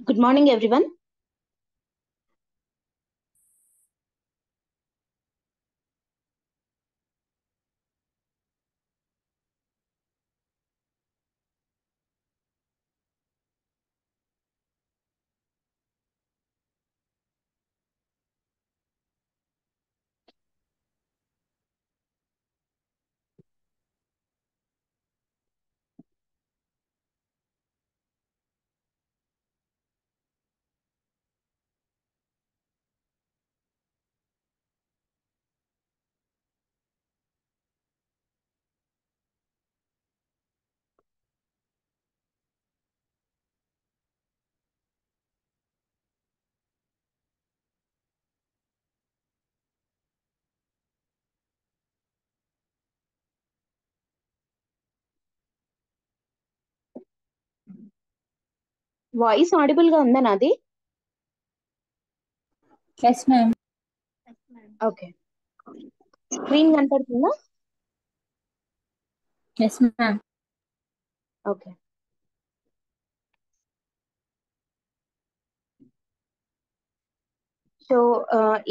Good morning, everyone. Voice audible గా ఉందా నాది? Yes, ma'am. ఓకే. స్క్రీన్ కనపడుతుందా? Yes, ma'am. ఓకే. సో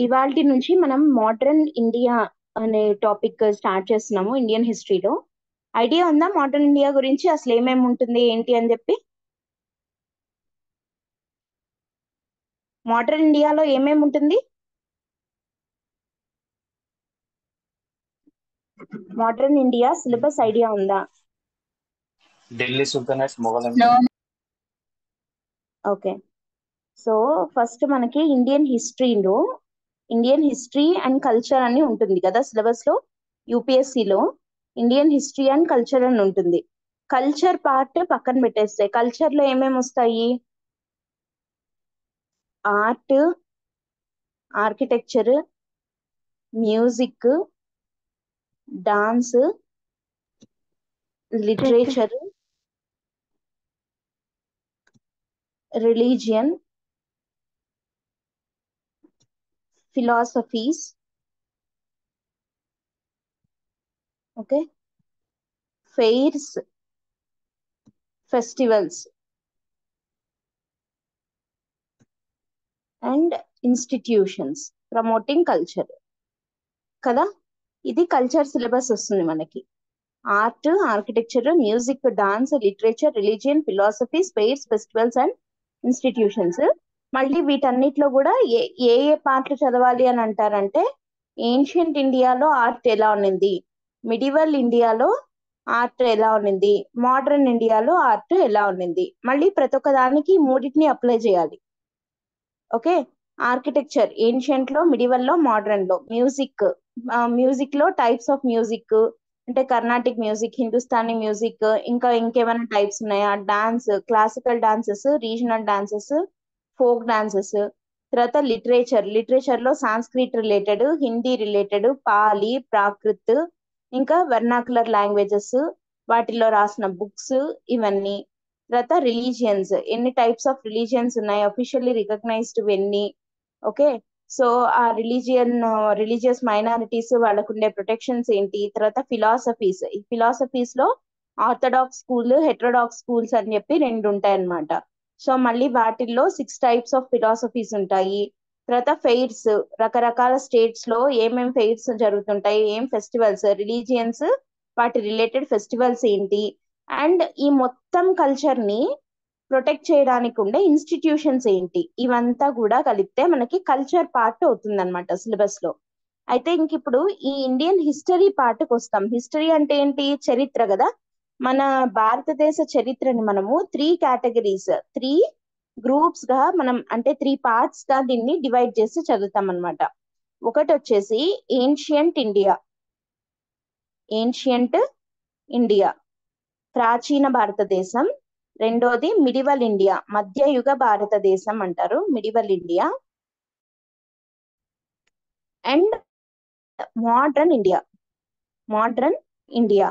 ఇవాల్టి నుంచి మనం మోడర్న్ ఇండియా అనే టాపిక్ స్టార్ట్ చేస్తున్నాము ఇండియన్ హిస్టరీలో. ఐడియా ఉందా మోడర్న్ ఇండియా గురించి అసలు ఏమేమి ఉంటుంది ఏంటి అని చెప్పి? మోడర్న్ ఇండియాలో ఏమేమి ఉంటుంది? మోడర్న్ ఇండియా సిలబస్ ఐడియా ఉందా? Delhi sultanates, Mughal No, empire. Okay. So first మనకి ఇండియన్ హిస్టరీ అండ్ కల్చర్ అని ఉంటుంది కదా సిలబస్ లో. యూపీఎస్సిలో ఇండియన్ హిస్టరీ అండ్ కల్చర్ అని ఉంటుంది. కల్చర్ పార్ట్ పక్కన పెట్టేస్తే కల్చర్ లో ఏమేమి వస్తాయి? Art, architecture, music, dance, literature, religion, philosophies, okay, fairs, festivals and institutions promoting culture కదా. ఇది కల్చర్ సిలబస్ వస్తుంది మనకి. Art, architecture, music, dance, literature, religion, philosophy, space, festivals and institutions. మళ్ళీ వీటన్నిటిలో కూడా ఏ ఏ పార్ట్లు చదవాలి అని అంటారంటే, ఏన్షియంట్ ఇండియాలో ఆర్ట్ ఎలా ఉన్నింది, మిడివల్ ఇండియాలో ఆర్ట్ ఎలా ఉన్నింది, మోడర్న్ ఇండియాలో ఆర్ట్ ఎలా ఉన్నింది. మళ్ళీ ప్రతి ఒక్క దానికి మూడింటిని అప్లై చేయాలి. ఓకే. ఆర్కిటెక్చర్ ఏన్షియంట్ లో, మిడివల్ లో, మోడర్న్ లో. మ్యూజిక్ లో టైప్స్ ఆఫ్ మ్యూజిక్ అంటే కర్ణాటిక్ మ్యూజిక్, హిందుస్థానీ మ్యూజిక్, ఇంకా ఇంకేమైనా టైప్స్ ఉన్నాయా? Dance, classical dances, regional dances, folk dances. తర్వాత లిటరేచర్ లో సాంస్క్రిట్ రిలేటెడ్, హిందీ రిలేటెడ్, పాలి, ప్రాకృత్, ఇంకా వెర్నాకులర్ లాంగ్వేజెస్, వాటిలో రాసిన బుక్స్, ఇవన్నీ. తర్వాత రిలీజియన్స్, ఎన్ని టైప్స్ ఆఫ్ రిలీజియన్స్ ఉన్నాయి, అఫీషియల్లీ రికగ్నైజ్డ్ ఎన్ని. ఓకే. సో ఆ రిలీజియస్ మైనారిటీస్ వాళ్ళకు ఉండే ప్రొటెక్షన్స్ ఏంటి. తర్వాత ఫిలాసఫీస్ లో ఆర్థడాక్స్ స్కూల్, హెట్రోడాక్స్ స్కూల్స్ అని చెప్పి రెండు ఉంటాయి అన్నమాట. సో మళ్ళీ వాటిల్లో 6 టైప్స్ ఆఫ్ ఫిలాసఫీస్ ఉంటాయి. తర్వాత ఫెయిర్స్, రకరకాల స్టేట్స్ లో ఏమేం ఫెయిర్స్ జరుగుతుంటాయి, ఏం ఫెస్టివల్స్, రిలీజియన్స్ వాటి రిలేటెడ్ ఫెస్టివల్స్ ఏంటి. అండ్ ఈ మొత్తం కల్చర్ ని ప్రొటెక్ట్ చేయడానికి ఉండే ఇన్స్టిట్యూషన్స్ ఏంటి, ఇవంతా కూడా కలిపితే మనకి కల్చర్ పార్ట్ అవుతుంది అనమాట సిలబస్ లో. అయితే ఇంక ఇప్పుడు ఈ ఇండియన్ హిస్టరీ పార్ట్ కి వస్తాం. హిస్టరీ అంటే ఏంటి? చరిత్ర కదా. మన భారతదేశ చరిత్రని మనము 3 కేటగిరీస్, 3 గ్రూప్స్ గా మనం అంటే 3 పార్ట్స్ గా దీన్ని డివైడ్ చేసి చదువుతాం అనమాట. ఒకటి వచ్చేసి ఏన్షియంట్ ఇండియా, ప్రాచీన భారతదేశం. రెండోది మిడివల్ ఇండియా, మధ్యయుగ భారతదేశం అంటారు medieval India. And modern India.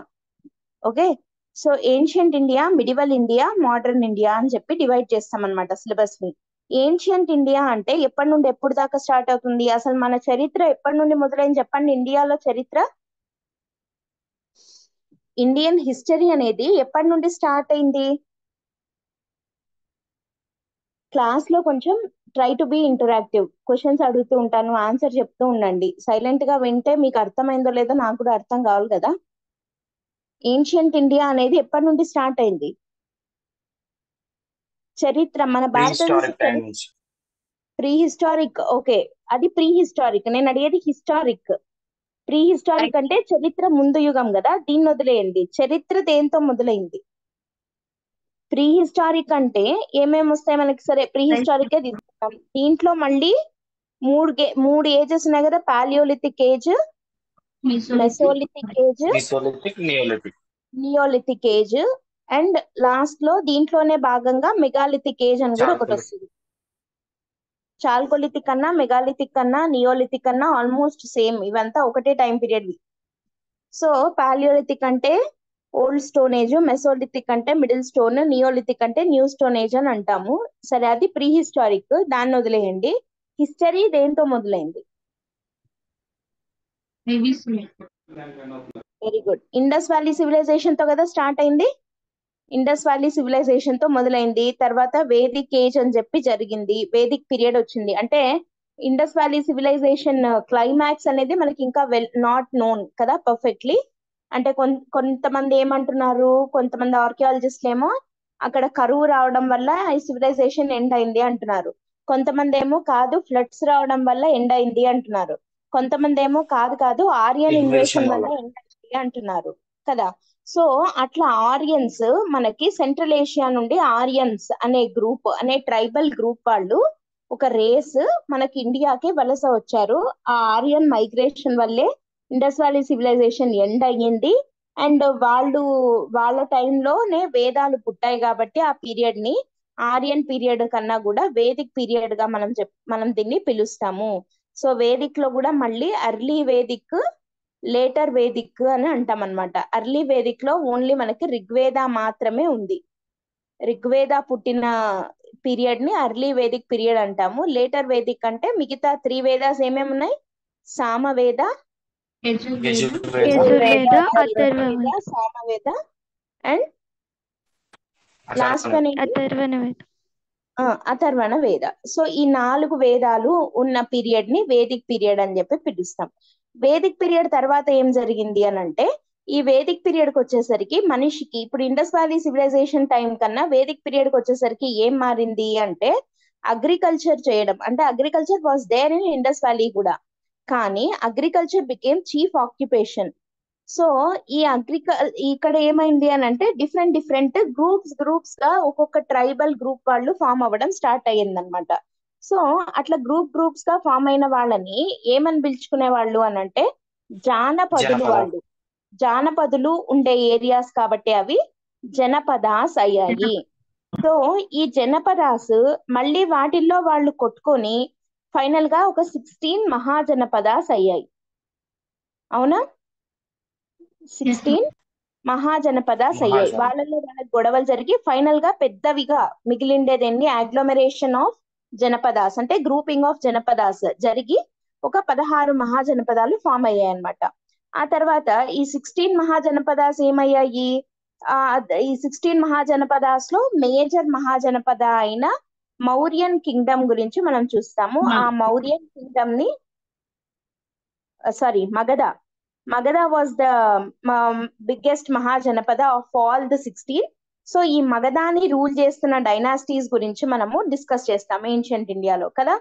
Okay. So ancient India, medieval India, modern India అని చెప్పి డివైడ్ చేస్తాం అనమాట సిలబస్ ని. ఏన్షియంట్ ఇండియా అంటే ఎప్పటి నుండి ఎప్పుడు దాకా స్టార్ట్ అవుతుంది, అసలు మన చరిత్ర ఎప్పటి నుండి మొదలైంది చెప్పండి ఇండియాలో చరిత్ర. ఇండియన్ హిస్టరీ అనేది ఎప్పటి నుండి స్టార్ట్ అయింది? క్లాస్ లో కొంచెం try to be interactive. Questions అడుగుతూ ఉంటాను, ఆన్సర్ చెప్తూ ఉండండి. సైలెంట్ గా వింటే మీకు అర్థమైందో లేదో నాకు కూడా అర్థం కావాలి కదా. ఏన్షియంట్ ఇండియా అనేది ఎప్పటి నుండి స్టార్ట్ అయింది? చరిత్ర, మన భారతదేశ ప్రీహిస్టారిక్ టైం చరిత్ర. నుంచి. ప్రీ హిస్టారిక్, ఓకే, అది ప్రీ హిస్టారిక్. నేను అడిగేది హిస్టారిక్. ప్రీ హిస్టారిక్ అంటే చరిత్ర ముందు యుగం కదా, దీన్ని వదిలేయండి. చరిత్ర దేంతో మొదలైంది? ప్రీ హిస్టారిక్ అంటే ఏమేమి వస్తాయి మనకి? సరే ప్రీ హిస్టారికే తీసుకుంటాం. దీంట్లో మళ్ళీ మూడు ఏజెస్ ఉన్నాయి కదా, paleolithic age, mesolithic age, mesolithic, neolithic. Neolithic age, and last లో దీంట్లోనే భాగంగా మెగాలిథిక్ ఏజ్ అని కూడా ఒకటి చాల్కోలిథిక్. వస్తుంది. చాల్కోలిథిక్ అన్నా, మెగాలిథిక్ అన్నా, నియోలిథిక్ అన్నా ఆల్మోస్ట్ సేమ్, ఇవంతా ఒకటే టైం పీరియడ్. సో పాలియోలిథిక్ అంటే ఓల్డ్ స్టోన్ ఏజ్, మెసోలిథిక్ అంటే మిడిల్ స్టోన్, నియోలిథిక్ అంటే న్యూ స్టోన్ ఏజ్ అని అంటాము. సరే, అది ప్రీ హిస్టారిక్, దాన్ని వదిలేయండి. హిస్టరీ దేంతో మొదలైంది? Very good. Indus valley civilization తో కదా స్టార్ట్ అయింది. ఇండస్ వ్యాలీ సివిలైజేషన్ తో మొదలైంది. తర్వాత వేదిక్ ఏజ్ అని చెప్పి జరిగింది, వేదిక్ పీరియడ్ వచ్చింది. అంటే ఇండస్ వ్యాలీ సివిలైజేషన్ క్లైమాక్స్ అనేది మనకి ఇంకా నాట్ నోన్ కదా పర్ఫెక్ట్లీ. అంటే కొంతమంది ఏమంటున్నారు, కొంతమంది ఆర్కియాలజిస్టులు ఏమో అక్కడ కరువు రావడం వల్ల ఈ సివిలైజేషన్ ఎండ్ అయింది అంటున్నారు. కొంతమంది ఏమో కాదు, ఫ్లడ్స్ రావడం వల్ల ఎండ్ అయింది అంటున్నారు. కొంతమంది ఏమో కాదు కాదు, ఆరియన్ ఇన్వేషన్ ఇన్వేషన్ వల్ల వల్ల. ఎండ్ అయింది అంటున్నారు కదా. సో అట్లా ఆరియన్స్, మనకి సెంట్రల్ ఏషియా నుండి ఆరియన్స్ అనే గ్రూప్, అనే ట్రైబల్ గ్రూప్ వాళ్ళు, ఒక రేస్ మనకి ఇండియాకి వలస వచ్చారు. ఆ ఆరియన్ మైగ్రేషన్ వల్లే ఇండస్ వ్యాలీ సివిలైజేషన్ ఎండ్ అయ్యింది. అండ్ వాళ్ళ టైంలోనే వేదాలు పుట్టాయి కాబట్టి ఆ పీరియడ్ ని ఆరియన్ పీరియడ్ కన్నా కూడా వేదిక్ పీరియడ్ గా మనం దీన్ని పిలుస్తాము. సో వేదిక్ లో కూడా మళ్ళీ అర్లీ వేదిక్, లేటర్ వేదిక్ అని అంటాం అనమాట. అర్లీ వేదిక్ లో ఓన్లీ మనకి ఋగ్వేద మాత్రమే ఉంది. ఋగ్వేద పుట్టిన పీరియడ్ ని అర్లీ వేదిక్ పీరియడ్ అంటాము. లేటర్ వేదిక్ అంటే మిగతా 3 వేదాస్ ఏమేమి ఉన్నాయి? Samaveda, Yajurveda, Yajurveda, Atharvaveda, Samaveda, and last one ఏంటి? అథర్వణ వేద. అథర్వణ వేద. సో ఈ 4 వేదాలు ఉన్న పీరియడ్ ని వేదిక్ పీరియడ్ అని చెప్పి పిలుస్తాం. వేదిక్ పీరియడ్ తర్వాత ఏం జరిగింది అని అంటే, ఈ వేదిక్ పీరియడ్ కి వచ్చేసరికి మనిషికి, ఇప్పుడు ఇండస్ వ్యాలీ సివిలైజేషన్ టైం కన్నా వేదిక్ పీరియడ్ కి వచ్చేసరికి ఏం మారింది అంటే, అగ్రికల్చర్ చేయడం. అంటే agriculture was there in Indus valley కూడా, కానీ agriculture became chief occupation. So ఈ ఇక్కడ ఏమైంది అని అంటే, డిఫరెంట్ గ్రూప్స్ గా ఒక్కొక్క ట్రైబల్ గ్రూప్ వాళ్ళు ఫామ్ అవ్వడం స్టార్ట్ అయ్యింది అనమాట. సో అట్లా గ్రూప్స్ గా ఫామ్ అయిన వాళ్ళని ఏమని పిలుచుకునే వాళ్ళు అని అంటే, జానపదులు. జనపద. వాళ్ళు జానపదులు ఉండే ఏరియాస్ కాబట్టి అవి జనపదాస్ అయ్యాయి. సో ఈ జనపదాస్ మళ్ళీ వాటిల్లో వాళ్ళు కొట్టుకొని ఫైనల్ గా ఒక 16 మహాజనపదాస్ అయ్యాయి. అవునా? 16 మహాజనపదాస్ అయ్యాయి. వాళ్ళలో వాళ్ళకి గొడవలు జరిగి ఫైనల్ గా పెద్దవిగా మిగిలిండేది ఎన్ని? అగ్లోమరేషన్ ఆఫ్ జనపదాస్, అంటే గ్రూపింగ్ ఆఫ్ జనపదాస్ జరిగి ఒక 16 మహాజనపదాలు ఫామ్ అయ్యాయి అన్నమాట. ఆ తర్వాత ఈ 16 మహాజనపదాస్ ఏమయ్యాయి? ఈ 16 మహాజనపదాస్ లో మేజర్ మహాజనపద అయిన మౌర్యన్ కింగ్డమ్ గురించి మనం చూస్తాము. ఆ మౌర్యన్ కింగ్డమ్ ని Magadha was the biggest Mahajanapada of all the 16. So ఈ మగధాని రూల్ చేస్తున్న డైనాసిటీస్ గురించి మనము డిస్కస్ చేస్తాం ఏన్షియంట్ ఇండియాలో కదా.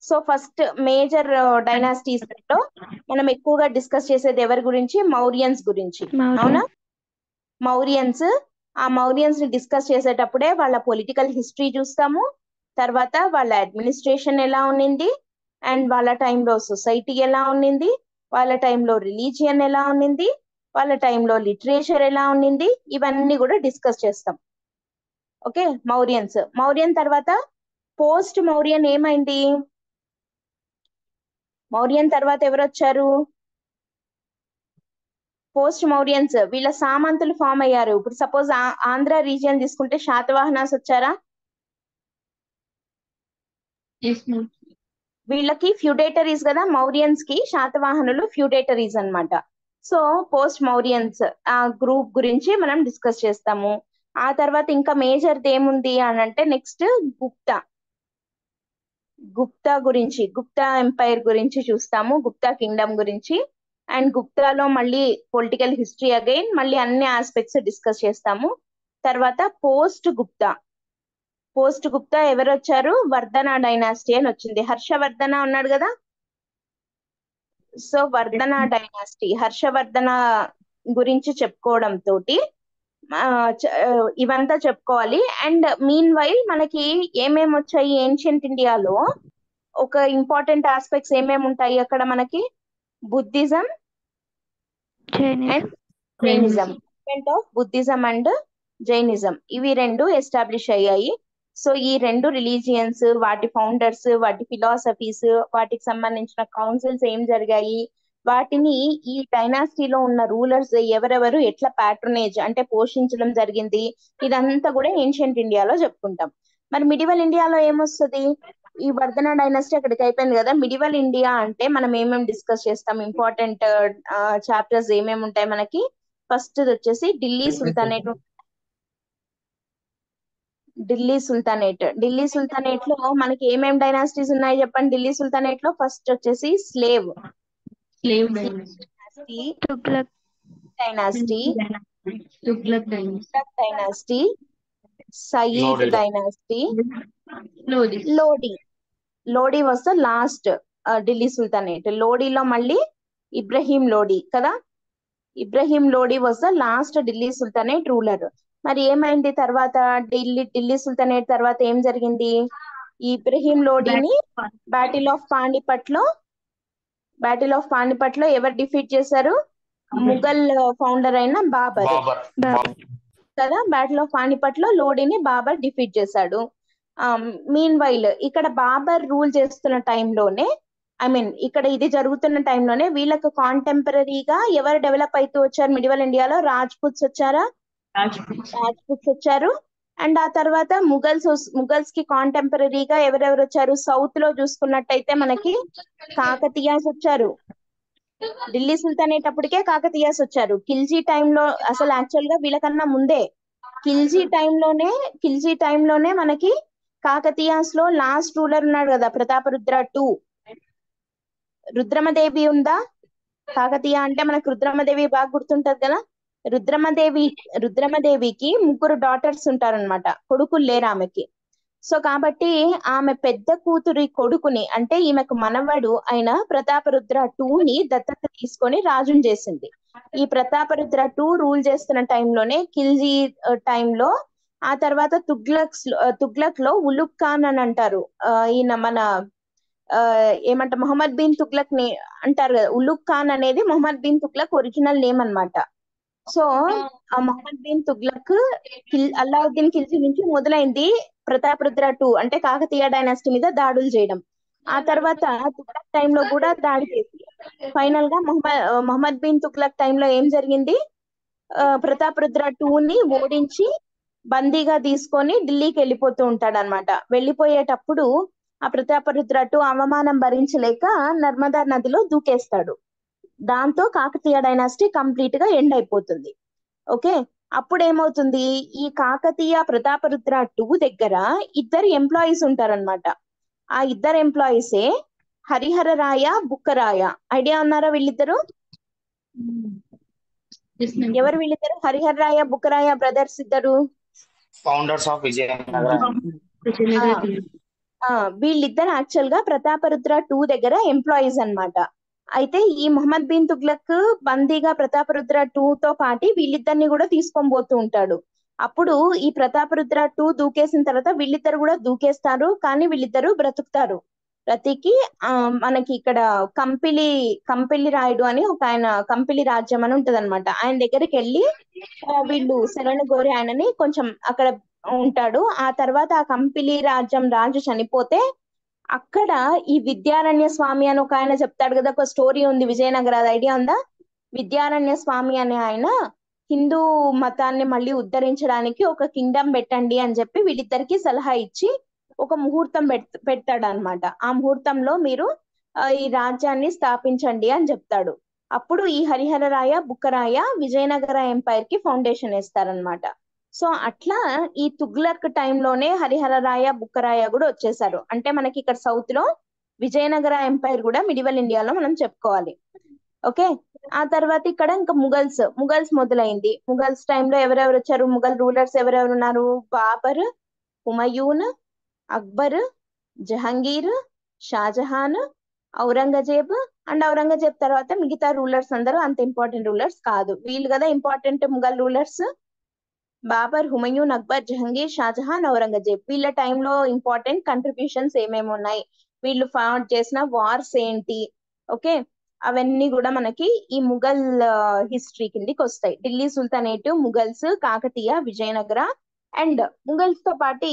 సో ఫస్ట్ మేజర్ డైనాసిటీస్ లో మనం ఎక్కువగా డిస్కస్ చేసేది ఎవరి గురించి? మౌర్యన్స్ గురించి. అవునా? ఆ మౌర్యన్స్ ని డిస్కస్ చేసేటప్పుడే వాళ్ళ పొలిటికల్ హిస్టరీ చూస్తాము, తర్వాత వాళ్ళ అడ్మినిస్ట్రేషన్ ఎలా ఉన్నింది, అండ్ వాళ్ళ టైంలో సొసైటీ ఎలా ఉన్నింది, వాళ్ళ టైంలో రిలీజియన్ ఎలా ఉన్నింది, వాళ్ళ టైంలో లిటరేచర్ ఎలా ఉన్నింది, ఇవన్నీ కూడా డిస్కస్ చేస్తాం. ఓకే, మౌర్యన్ తర్వాత పోస్ట్ మౌర్యన్ ఏమైంది? మౌర్యన్ తర్వాత ఎవరు వచ్చారు? పోస్ట్ మౌర్యన్స్, వీళ్ళ సామంతులు ఫామ్ అయ్యారు. ఇప్పుడు సపోజ్ ఆంధ్ర రీజియన్ తీసుకుంటే శాతవాహనాస్ వచ్చారా? వీళ్ళకి ఫ్యూడేటరీస్ కదా, మౌర్యన్స్ కి శాతవాహనులు ఫ్యూడేటరీస్ అన్నమాట. సో పోస్ట్ మౌర్యన్స్ ఆ గ్రూప్ గురించి మనం డిస్కస్ చేస్తాము. ఆ తర్వాత ఇంకా మేజర్ ఏముంది అని అంటే, నెక్స్ట్ గుప్తా. గుప్తా ఎంపైర్ గురించి చూస్తాము, గుప్తా కింగ్డమ్ గురించి. అండ్ గుప్తాలో మళ్ళీ పొలిటికల్ హిస్టరీ అగైన్, మళ్ళీ అన్ని ఆస్పెక్ట్స్ డిస్కస్ చేస్తాము. తర్వాత పోస్ట్ గుప్తా ఎవరు వచ్చారు? వర్ధన డైనాసిటీ అని వచ్చింది. హర్షవర్ధన ఉన్నాడు కదా, సో వర్ధన డైనాసిటీ, హర్షవర్ధన గురించి చెప్పుకోవడం తోటి ఇవంతా చెప్పుకోవాలి. అండ్ మీన్ వైల్ మనకి ఏమేమి వచ్చాయి ఏన్షియంట్ ఇండియాలో, ఒక ఇంపార్టెంట్ ఆస్పెక్ట్స్ ఏమేమి ఉంటాయి అక్కడ మనకి? Buddhism and Jainism. Of Buddhism and Jainism, ఇవి రెండు ఎస్టాబ్లిష్ అయ్యాయి. సో ఈ రెండు రిలీజియన్స్, వాటి ఫౌండర్స్, వాటి ఫిలాసఫీస్, వాటికి సంబంధించిన కౌన్సిల్స్ ఏం జరిగాయి, వాటిని ఈ డైనాసిటీలో ఉన్న రూలర్స్ ఎవరెవరు ఎట్లా ప్యాట్రనేజ్ అంటే పోషించడం జరిగింది, ఇదంతా కూడా ఏన్షియంట్ ఇండియాలో చెప్పుకుంటాం. మరి మిడివల్ ఇండియాలో ఏమొస్తుంది? ఈ వర్ధన డైనాసిటీ అక్కడికి అయిపోయింది కదా. మిడివల్ ఇండియా అంటే మనం ఏమేమి డిస్కస్ చేస్తాం, ఇంపార్టెంట్ చాప్టర్స్ ఏమేమి ఉంటాయి మనకి? ఫస్ట్ వచ్చేసి ఢిల్లీ సుల్తానేట్. ఢిల్లీ సుల్తానేట్ లో మనకి ఏమేం డైనాసిటీస్ ఉన్నాయి చెప్పండి? ఢిల్లీ సుల్తానేట్ లో ఫస్ట్ వచ్చేసి slave dynasty, Tughlaq dynasty, Sayyid dynasty, Lodi was the last Delhi sultanate. లోడీలో మళ్ళీ ఇబ్రహీం లోడీ కదా, Ibrahim Lodi was the last Delhi sultanate ruler. మరి ఏమైంది తర్వాత? ఢిల్లీ సుల్తానేట్ తర్వాత ఏం జరిగింది? ఇబ్రహీం లోడీని బ్యాటిల్ ఆఫ్ పానిపట్ లో ఎవరు డిఫీట్ చేశారు? ముఘల్ ఫౌండర్ అయిన బాబర్ కదా. బ్యాటిల్ ఆఫ్ పానిపట్ లో లోడీని బాబర్ డిఫీట్ చేశాడు. మీన్ వైల్ ఇక్కడ బాబర్ రూల్ చేస్తున్న టైంలోనే, ఇక్కడ ఇది జరుగుతున్న టైంలోనే వీళ్ళకు కాంటెంపరీగా ఎవరు డెవలప్ అవుతూ వచ్చారు మిడివల్ ఇండియాలో? రాజ్పుట్స్ వచ్చారు. అండ్ ఆ తర్వాత ముఘల్స్ కి కాంటెంపరీగా ఎవరెవరు వచ్చారు? సౌత్ లో చూసుకున్నట్టయితే మనకి కాకతీయాస్ వచ్చారు. ఢిల్లీ సుల్తానేట్ అప్పటికే కాకతీయాస్ వచ్చారు. ఖిల్జీ టైంలో, అసలు యాక్చువల్ గా వీళ్ళకన్నా ముందే ఖిల్జీ టైంలోనే మనకి కాకతీయాస్ లో లాస్ట్ రూలర్ ఉన్నాడు కదా, ప్రతాపరుద్ర టూ. రుద్రమదేవి ఉందా? కాకతీయ అంటే మనకు రుద్రమదేవి బాగా గుర్తుంటది కదా. రుద్రమదేవికి ముగ్గురు డాటర్స్ ఉంటారనమాట, కొడుకులు లేరు ఆమెకి. సో కాబట్టి ఆమె పెద్ద కూతురి కొడుకుని, అంటే ఈమెకు మనవడు అయిన ప్రతాపరుద్ర టూని దత్తత తీసుకొని రాజుని చేసింది. ఈ ప్రతాపరుద్ర టూ రూల్ చేస్తున్న టైంలోనే ఖిల్జీ టైంలో, ఆ తర్వాత తుగ్లక్ లో ఉలుగ్ ఖాన్ అని అంటారు. ఈయన మన ఏమంటారు, మొహమ్మద్ బిన్ తుగ్లక్ ని అంటారు కదా. ఉలుగ్ ఖాన్ అనేది మొహమ్మద్ బిన్ తుగ్లక్ ఒరిజినల్ నేమ్ అన్నమాట. సో ఆ మొహమ్మద్ బిన్ తుగ్లక్ అల్లావుద్దీన్ ఖిల్జీ నుంచి మొదలైంది ప్రతాపరుద్ర టూ, అంటే కాకతీయ డైనాసిటీ మీద దాడులు చేయడం. ఆ తర్వాత తుగ్లక్ టైంలో కూడా దాడి చేసి ఫైనల్ గా మొహమ్మద్ బిన్ తుగ్లక్ టైంలో ఏం జరిగింది? ప్రతాపరుద్ర టూని ఓడించి బందీగా తీసుకొని ఢిల్లీకి వెళ్ళిపోతూ ఉంటాడు అనమాట. వెళ్ళిపోయేటప్పుడు ఆ ప్రతాపరుద్ర టూ అవమానం భరించలేక నర్మదా నదిలో దూకేస్తాడు. దాంతో కాకతీయ డైనాసిటీ కంప్లీట్ గా ఎండ్ అయిపోతుంది. ఓకే, అప్పుడు ఏమవుతుంది? ఈ కాకతీయ ప్రతాపరుద్ర టూ దగ్గర ఇద్దరు ఎంప్లాయీస్ ఉంటారనమాట. ఆ ఇద్దరు ఎంప్లాయీసే హరిహర రాయ, బుక్కరాయ. ఐడియా ఉన్నారా వీళ్ళిద్దరు? ఎవరు వీళ్ళిద్దరు? హరిహర రాయ, బుక్కరాయ బ్రదర్స్ ఇద్దరు, ఫౌండర్స్ ఆఫ్ విజయనగర. వీళ్ళిద్దరు యాక్చువల్ గా ప్రతాపరుద్ర టూ దగ్గర ఎంప్లాయీస్ అన్నమాట. అయితే ఈ మొహమ్మద్ బిన్ తుగ్లక్ బందీగా ప్రతాపరుద్ర టూ తో పాటు వీళ్ళిద్దరిని కూడా తీసుకొని పోతూ ఉంటాడు. అప్పుడు ఈ ప్రతాపరుద్ర టూ దూకేసిన తర్వాత వీళ్ళిద్దరు కూడా దూకేస్తారు, కానీ వీళ్ళిద్దరు బ్రతుకుతారు. బ్రతికి మనకి ఇక్కడ కంపిలి రాయుడు అని ఒక ఆయన, కంపిలి రాజ్యం అని ఉంటది అనమాట, ఆయన దగ్గరికి వెళ్ళి వీళ్ళు శరణు గోరి ఆయనని కొంచెం అక్కడ ఉంటాడు. ఆ తర్వాత ఆ కంపిలి రాజ్యం రాజు చనిపోతే అక్కడ ఈ విద్యారణ్య స్వామి అని ఒక ఆయన చెప్తాడు కదా, ఒక స్టోరీ ఉంది విజయనగర, ఐడియా ఉందా? విద్యారణ్య స్వామి అనే ఆయన హిందూ మతాన్ని మళ్ళీ ఉద్ధరించడానికి ఒక కింగ్డమ్ పెట్టండి అని చెప్పి వీళ్ళిద్దరికి సలహా ఇచ్చి ఒక ముహూర్తం పెడతాడు అనమాట. ఆ ముహూర్తంలో మీరు ఈ రాజ్యాన్ని స్థాపించండి అని చెప్తాడు. అప్పుడు ఈ హరిహర రాయ, బుక్కరాయ విజయనగర ఎంపైర్ కి ఫౌండేషన్ వేస్తారనమాట. సో అట్లా ఈ తుగ్లక్ టైంలోనే హరిహరరాయ బుక్కరాయ కూడా వచ్చేసారు. అంటే మనకి ఇక్కడ సౌత్ లో విజయనగర ఎంపైర్ కూడా మిడివల్ ఇండియాలో మనం చెప్పుకోవాలి. ఓకే, ఆ తర్వాత ఇక్కడ ఇంకా ముగల్స్ మొదలైంది. ముగల్స్ టైంలో ఎవరెవరు వచ్చారు, ముగల్ రూలర్స్ ఎవరెవరు ఉన్నారు? బాబర్, హుమయూన్, అక్బర్, జహంగీర్, షాజహాన్, ఔరంగజేబ్. అండ్ ఔరంగజేబ్ తర్వాత మిగతా రూలర్స్ అందరూ అంత ఇంపార్టెంట్ రూలర్స్ కాదు, వీళ్ళు కదా ఇంపార్టెంట్ ముగల్ రూలర్స్. బాబర్, హుమయూన్, అక్బర్, జహంగీర్, షాజహాన్, ఔరంగజేబ్. వీళ్ళ టైంలో ఇంపార్టెంట్ కంట్రిబ్యూషన్స్ ఏమేమి ఉన్నాయి, వీళ్ళు ఫౌండ్ చేసిన వార్స్ ఏంటి, ఓకే, అవన్నీ కూడా మనకి ఈ ముఘల్ హిస్టరీ కిందికి వస్తాయి. Delhi sultanate, Mughals, Kakatiya, Vijayanagara. And Mughals తో పాటు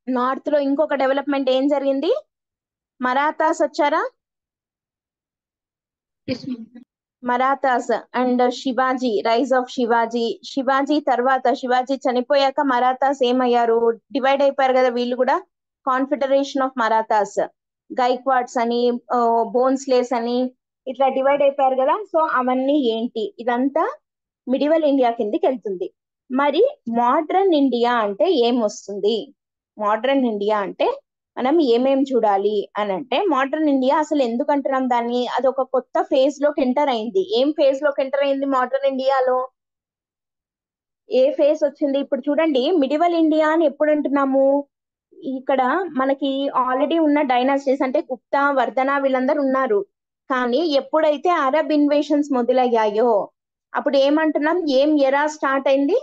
నార్త్ లో ఇంకొక డెవలప్మెంట్ ఏం జరిగింది? మరాఠాస్ వచ్చారా? Marathas and Shivaji, rise of Shivaji తర్వాత శివాజీ చనిపోయాక మరాఠాస్ ఏమయ్యారు? డివైడ్ అయిపోయారు కదా వీళ్ళు కూడా. కాన్ఫెడరేషన్ ఆఫ్ మరాఠాస్, గైక్వాడ్స్ అని, బోన్స్లేస్ అని ఇట్లా డివైడ్ అయిపోయారు కదా. సో అవన్నీ ఏంటి, ఇదంతా మిడివల్ ఇండియా కిందికి వెళ్తుంది. మరి మోడ్రన్ ఇండియా అంటే ఏమొస్తుంది? మోడ్రన్ ఇండియా అంటే మనం ఏమేం చూడాలి అని అంటే, మోడర్న్ ఇండియా అసలు ఎందుకు అంటున్నాం దాన్ని? అది ఒక కొత్త ఫేజ్ లోకి ఎంటర్ అయింది. ఏం ఫేజ్ లోకి ఎంటర్ అయింది మోడర్న్ ఇండియాలో? ఏ ఫేజ్ వచ్చింది? ఇప్పుడు చూడండి, మిడివల్ ఇండియా అని ఎప్పుడు అంటున్నాము? ఇక్కడ మనకి ఆల్రెడీ ఉన్న డైనాసిటీస్ అంటే గుప్తా, వర్ధన వీళ్ళందరూ ఉన్నారు. కానీ ఎప్పుడైతే అరబ్ ఇన్వేషన్స్ మొదలయ్యాయో అప్పుడు ఏమంటున్నాం? ఏం ఎరా స్టార్ట్ అయింది?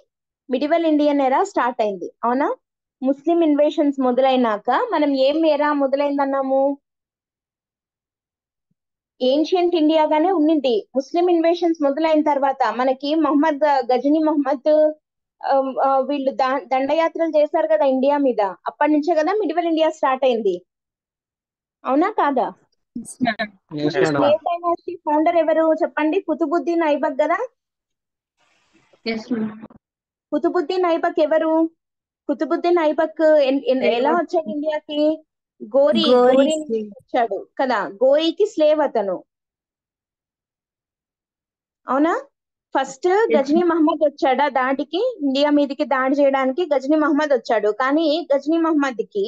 మిడివల్ ఇండియన్ ఎరా స్టార్ట్ అయింది, అవునా? ముస్లిం ఇన్వేషన్స్ మొదలైనాక మనం ఏం ఎరా మొదలైందన్నాము? ఏన్షియంట్ ఇండియాగానే ఉండింది. ముస్లిం ఇన్వేషన్స్ మొదలైన తర్వాత మనకి గజనీ మహమ్మద్ వీళ్ళు దండయాత్రలు చేశారు కదా ఇండియా మీద, అప్పటి నుంచే కదా మిడివల్ ఇండియా స్టార్ట్ అయింది, అవునా కాదా? Yes, madam. Slave dynasty founder ఎవరు చెప్పండి? కుతుబుద్దీన్ ఐబక్ కదా. Yes, ma'am. కుతుబుద్దీన్ ఐబక్ ఎవరు? కుతుబుద్దీన్ ఐబక్ ఎలా వచ్చాడు ఇండియాకి? గోరీ నుంచి వచ్చాడు కదా, గోరీకి స్లేవ్ అతను, అవునా? ఫస్ట్ గజనీ మహమ్మద్ వచ్చాడా దాడికి, ఇండియా మీదకి దాడి చేయడానికి గజనీ మహమ్మద్ వచ్చాడు. కానీ గజనీ మహమ్మద్ కి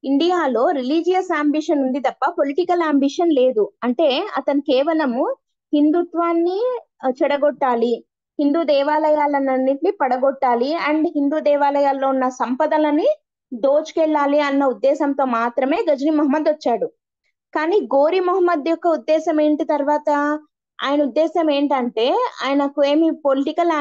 ఇండియాలో రిలీజియస్ అంబిషన్ ఉంది తప్ప పొలిటికల్ అంబిషన్ లేదు. అంటే అతను కేవలము హిందుత్వాన్ని చెడగొట్టాలి, హిందూ దేవాలయాలన్నింటినీ పడగొట్టాలి, అండ్ హిందూ దేవాలయాల్లో ఉన్న సంపదలని దోచుకెళ్ళాలి అన్న ఉద్దేశంతో మాత్రమే గజనీ మహమ్మద్ వచ్చాడు. కానీ గోరీ మహమ్మద్ యొక్క ఉద్దేశం ఏంటి తర్వాత? ఆయన ఉద్దేశం ఏంటంటే ఆయనకు ఏమి పొలిటికల్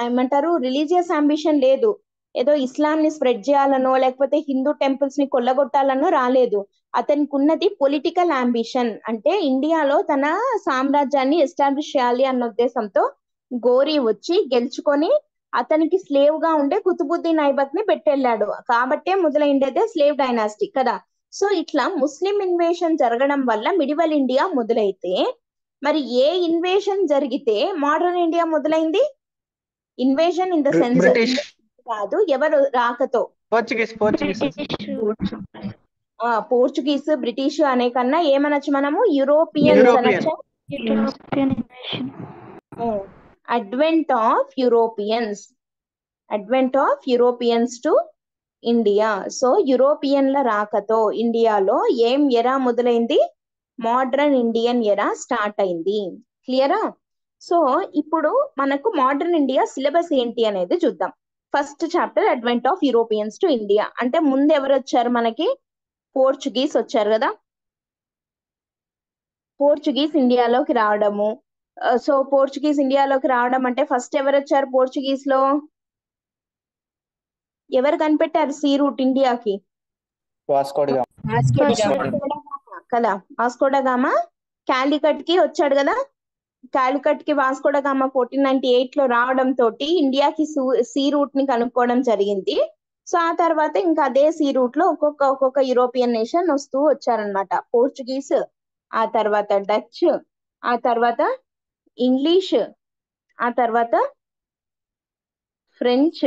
ఏమంటారు రిలీజియస్ అంబిషన్ లేదు. ఏదో ఇస్లాం ని స్ప్రెడ్ చేయాలనో లేకపోతే హిందూ టెంపుల్స్ ని కొల్లగొట్టాలనో రాలేదు. అతనికి ఉన్నది పొలిటికల్ అంబిషన్. అంటే ఇండియాలో తన సామ్రాజ్యాన్ని ఎస్టాబ్లిష్ చేయాలి అన్న ఉద్దేశంతో గోరీ వచ్చి గెలుచుకొని అతనికి స్లేవ్ గా ఉండే కుతుబుద్దీన్ ఐబక్ ని పెట్టెళ్ళాడు. కాబట్టే మొదలైండేదే స్లేవ్ డైనాసిటీ కదా. సో ఇట్లా ముస్లిం ఇన్వేషన్ జరగడం వల్ల మిడివల్ ఇండియా మొదలైతే, మరి ఏ ఇన్వేషన్ జరిగితే మోడర్న్ ఇండియా మొదలైంది? Invasion in the sense British. కాదు, ఎవరు రాకతో. Portuguese. పోర్చుగీస్, బ్రిటిష్ అనే కన్నా ఏమనొచ్చు మనము? European European. European invasion. Advent of Europeans to India. So యూరోపియన్ల రాకతో ఇండియాలో ఏం ఎరా మొదలైంది? మోడర్న్ ఇండియన్ ఎరా స్టార్ట్ అయింది. క్లియరా? సో ఇప్పుడు మనకు మోడర్న్ ఇండియా సిలబస్ ఏంటి అనేది చూద్దాం. First chapter advent of Europeans to India. అంటే ముందు ఎవరు వచ్చారు మనకి? పోర్చుగీస్ వచ్చారు కదా. పోర్చుగీస్ ఇండియాలోకి రావడము. సో పోర్చుగీస్ ఇండియాలోకి రావడం అంటే ఫస్ట్ ఎవరు వచ్చారు పోర్చుగీస్ లో? ఎవరు కనిపెట్టారు సీ రూట్ ఇండియాకి? కదా, వాస్కోడగామా కాలికట్ కి వచ్చాడు కదా. కాలికట్ కి వాస్కోడగామా 1498 లో రావడం తోటి ఇండియాకి సీ రూట్ ని కనుక్కోవడం జరిగింది. సో ఆ తర్వాత ఇంకా అదే సీ రూట్ లో ఒక్కొక్క యూరోపియన్ నేషన్ వస్తూ వచ్చారనమాట. పోర్చుగీస్, ఆ తర్వాత డచ్, ఆ తర్వాత ఇంగ్లీష్, ఆ తర్వాత ఫ్రెంచ్,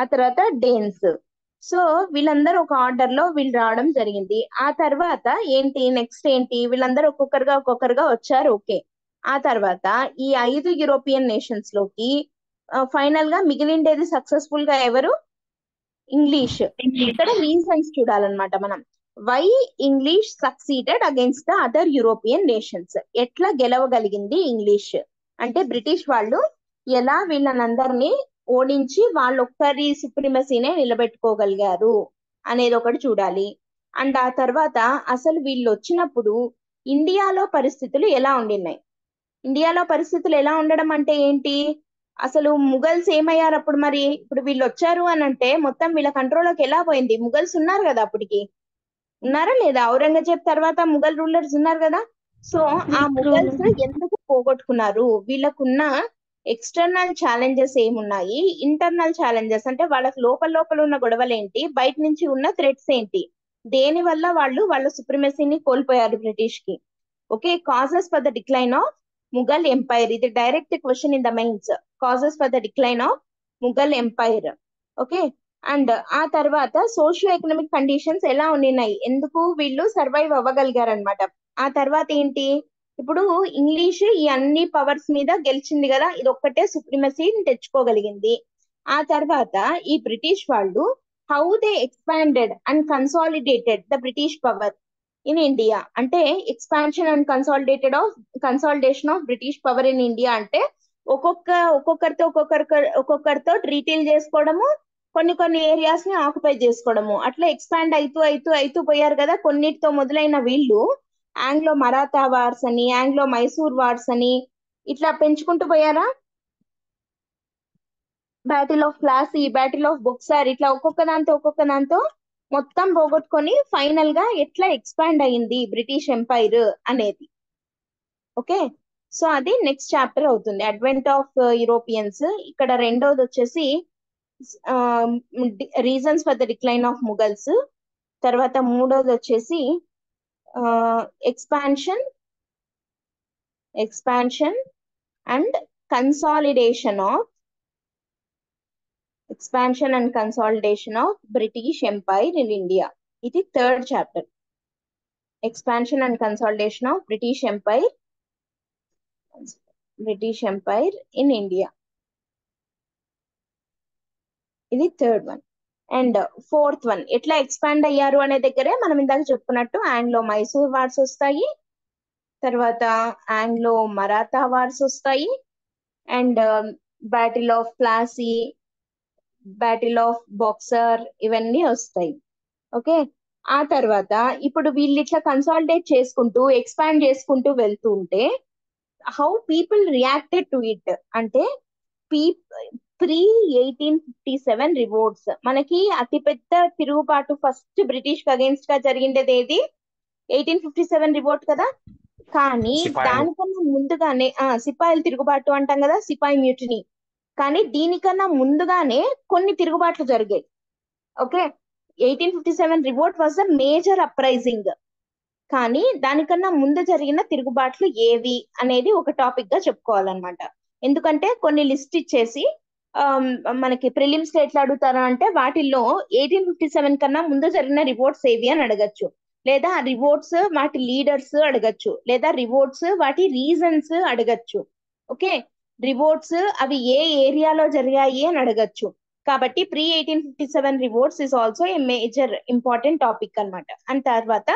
ఆ తర్వాత డేన్స్. సో వీళ్ళందరూ ఒక ఆర్డర్ లో వీళ్ళు రావడం జరిగింది. ఆ తర్వాత ఏంటి నెక్స్ట్ ఏంటి? వీళ్ళందరూ ఒక్కొక్కరుగా వచ్చారు. ఓకే, ఆ తర్వాత ఈ 5 యూరోపియన్ నేషన్స్ లోకి ఫైనల్ గా మిగిలిండేది సక్సెస్ఫుల్ గా ఎవరు? ఇంగ్లీష్. ఇక్కడ రీజన్స్ చూడాలన్నమాట మనం. Why English succeeded against the other European nations. ఎట్లా గెలవగలిగింది ఇంగ్లీష్ అంటే బ్రిటిష్ వాళ్ళు ఎలా వీళ్ళనందరినీ ఓడించి వాళ్ళొక్కరి సుప్రిమసీనే నిలబెట్టుకోగలిగారు అనేది ఒకటి చూడాలి. అండ్ ఆ తర్వాత అసలు వీళ్ళు వచ్చినప్పుడు ఇండియాలో పరిస్థితులు ఎలా ఉండినాయి. ఇండియాలో పరిస్థితులు ఎలా ఉండడం అంటే ఏంటి? అసలు ముఘల్స్ ఏమయ్యారు అప్పుడు? మరి ఇప్పుడు వీళ్ళు వచ్చారు అని అంటే మొత్తం వీళ్ళ కంట్రోల్లోకి ఎలా పోయింది? ముఘల్స్ ఉన్నారు కదా అప్పటికి, ఉన్నారా లేదా? ఔరంగజేబ్ తర్వాత ముఘల్ రూలర్స్ ఉన్నారు కదా. సో ఆ ముఘల్స్ ఎందుకు పోగొట్టుకున్నారు? వీళ్ళకున్న ఎక్స్టర్నల్ ఛాలెంజెస్ ఏమున్నాయి, ఇంటర్నల్ ఛాలెంజెస్ అంటే వాళ్ళకి లోపల ఉన్న గొడవలు ఏంటి, బయట నుంచి ఉన్న థ్రెట్స్ ఏంటి, దేని వల్ల వాళ్ళు వాళ్ళ సుప్రిమసీని కోల్పోయారు బ్రిటిష్ కి. Okay, causes for the decline of Mughal empire. ఇది direct question in the mains. Causes for the decline of Mughal empire. Okay, and ఆ తర్వాత సోషియో ఎకనామిక్ కండిషన్స్ ఎలా ఉన్నాయి, ఎందుకు వీళ్ళు సర్వైవ్ అవ్వగలిగారు అనమాట. ఆ తర్వాత ఏంటి, ఇప్పుడు ఇంగ్లీష్ ఈ అన్ని పవర్స్ మీద గెలిచింది కదా, ఇది ఒక్కటే సుప్రిమసీని తెచ్చుకోగలిగింది. ఆ తర్వాత ఈ బ్రిటిష్ వాళ్ళు how they expanded and consolidated the British power in India. అంటే expansion and consolidation of British power in India అంటే ఒక్కొక్కరితో ట్రీటీలు చేసుకోవడము, కొన్ని ఏరియాస్ ని ఆక్యుపై చేసుకోవడము, అట్లా ఎక్స్పాండ్ అయితూ పోయారు కదా. కొన్నిటితో మొదలైన వీళ్ళు ఆంగ్లో మరాఠా వార్స్ అని, ఆంగ్లో మైసూర్ వార్స్ అని ఇట్లా పెంచుకుంటూ పోయారా. Battle of Plassey, battle of Buxar, ఇట్లా ఒక్కొక్క దాంతో మొత్తం పోగొట్టుకొని ఫైనల్ గా ఎట్లా ఎక్స్పాండ్ అయ్యింది బ్రిటిష్ ఎంపైర్ అనేది. ఓకే, సో అది నెక్స్ట్ చాప్టర్ అవుతుంది, అడ్వెంట్ ఆఫ్ యూరోపియన్స్. ఇక్కడ రెండోది వచ్చేసి reasons for the decline of Mughals. తర్వాత మూడోది వచ్చేసి expansion and consolidation of British empire in India. ఇది third chapter, expansion and consolidation of British empire in India. ఇది third one. And fourth one ఎట్లా expand అయ్యారు అనే దగ్గరే మనం ఇందాక చెప్పుకున్నట్టు ఆంగ్లో మైసూర్ వార్స్ వస్తాయి, తర్వాత ఆంగ్లో మరాఠా వార్స్ వస్తాయి, and battle of Plassey, battle of boxer, ఇవన్నీ వస్తాయి. ఓకే, ఆ తర్వాత ఇప్పుడు వీళ్ళు ఇట్లా కన్సాలిడేట్ చేసుకుంటూ ఎక్స్పాండ్ చేసుకుంటూ వెళ్తూ ఉంటే how people reacted to it అంటే ప్రీ 1857 రివోల్ట్స్. మనకి అతిపెద్ద తిరుగుబాటు ఫస్ట్ బ్రిటిష్ అగైన్స్ గా జరిగిండేది ఏది? 1857 రివోల్ట్ కదా. కానీ దానికన్నా ముందుగానే సిపాయిల తిరుగుబాటు అంటాం కదా, సిపాయి మ్యూటినీ. కానీ దీనికన్నా ముందుగానే కొన్ని తిరుగుబాట్లు జరిగాయి. Okay, 1857 revolt was the major uprising. కానీ దానికన్నా ముందు జరిగిన తిరుగుబాట్లు ఏవి అనేది ఒక టాపిక్ గా చెప్పుకోవాలన్నమాట. ఎందుకంటే కొన్ని లిస్ట్ ఇచ్చేసి మనకి ప్రిలిమ్స్ లో ఎట్లా అడుగుతారా అంటే వాటిల్లో 1857 కన్నా ముందు జరిగిన రివోల్ట్స్ ఏవి అని అడగచ్చు, లేదా రివోల్ట్స్ వాటి లీడర్స్ అడగచ్చు, లేదా రివోల్ట్స్ వాటి రీజన్స్ అడగచ్చు. ఓకే, రివోల్ట్స్ అవి ఏ ఏరియాలో జరిగాయి అని అడగచ్చు. కాబట్టి pre 1857 revolts is also a major important topic అన్నమాట. అండ్ తర్వాత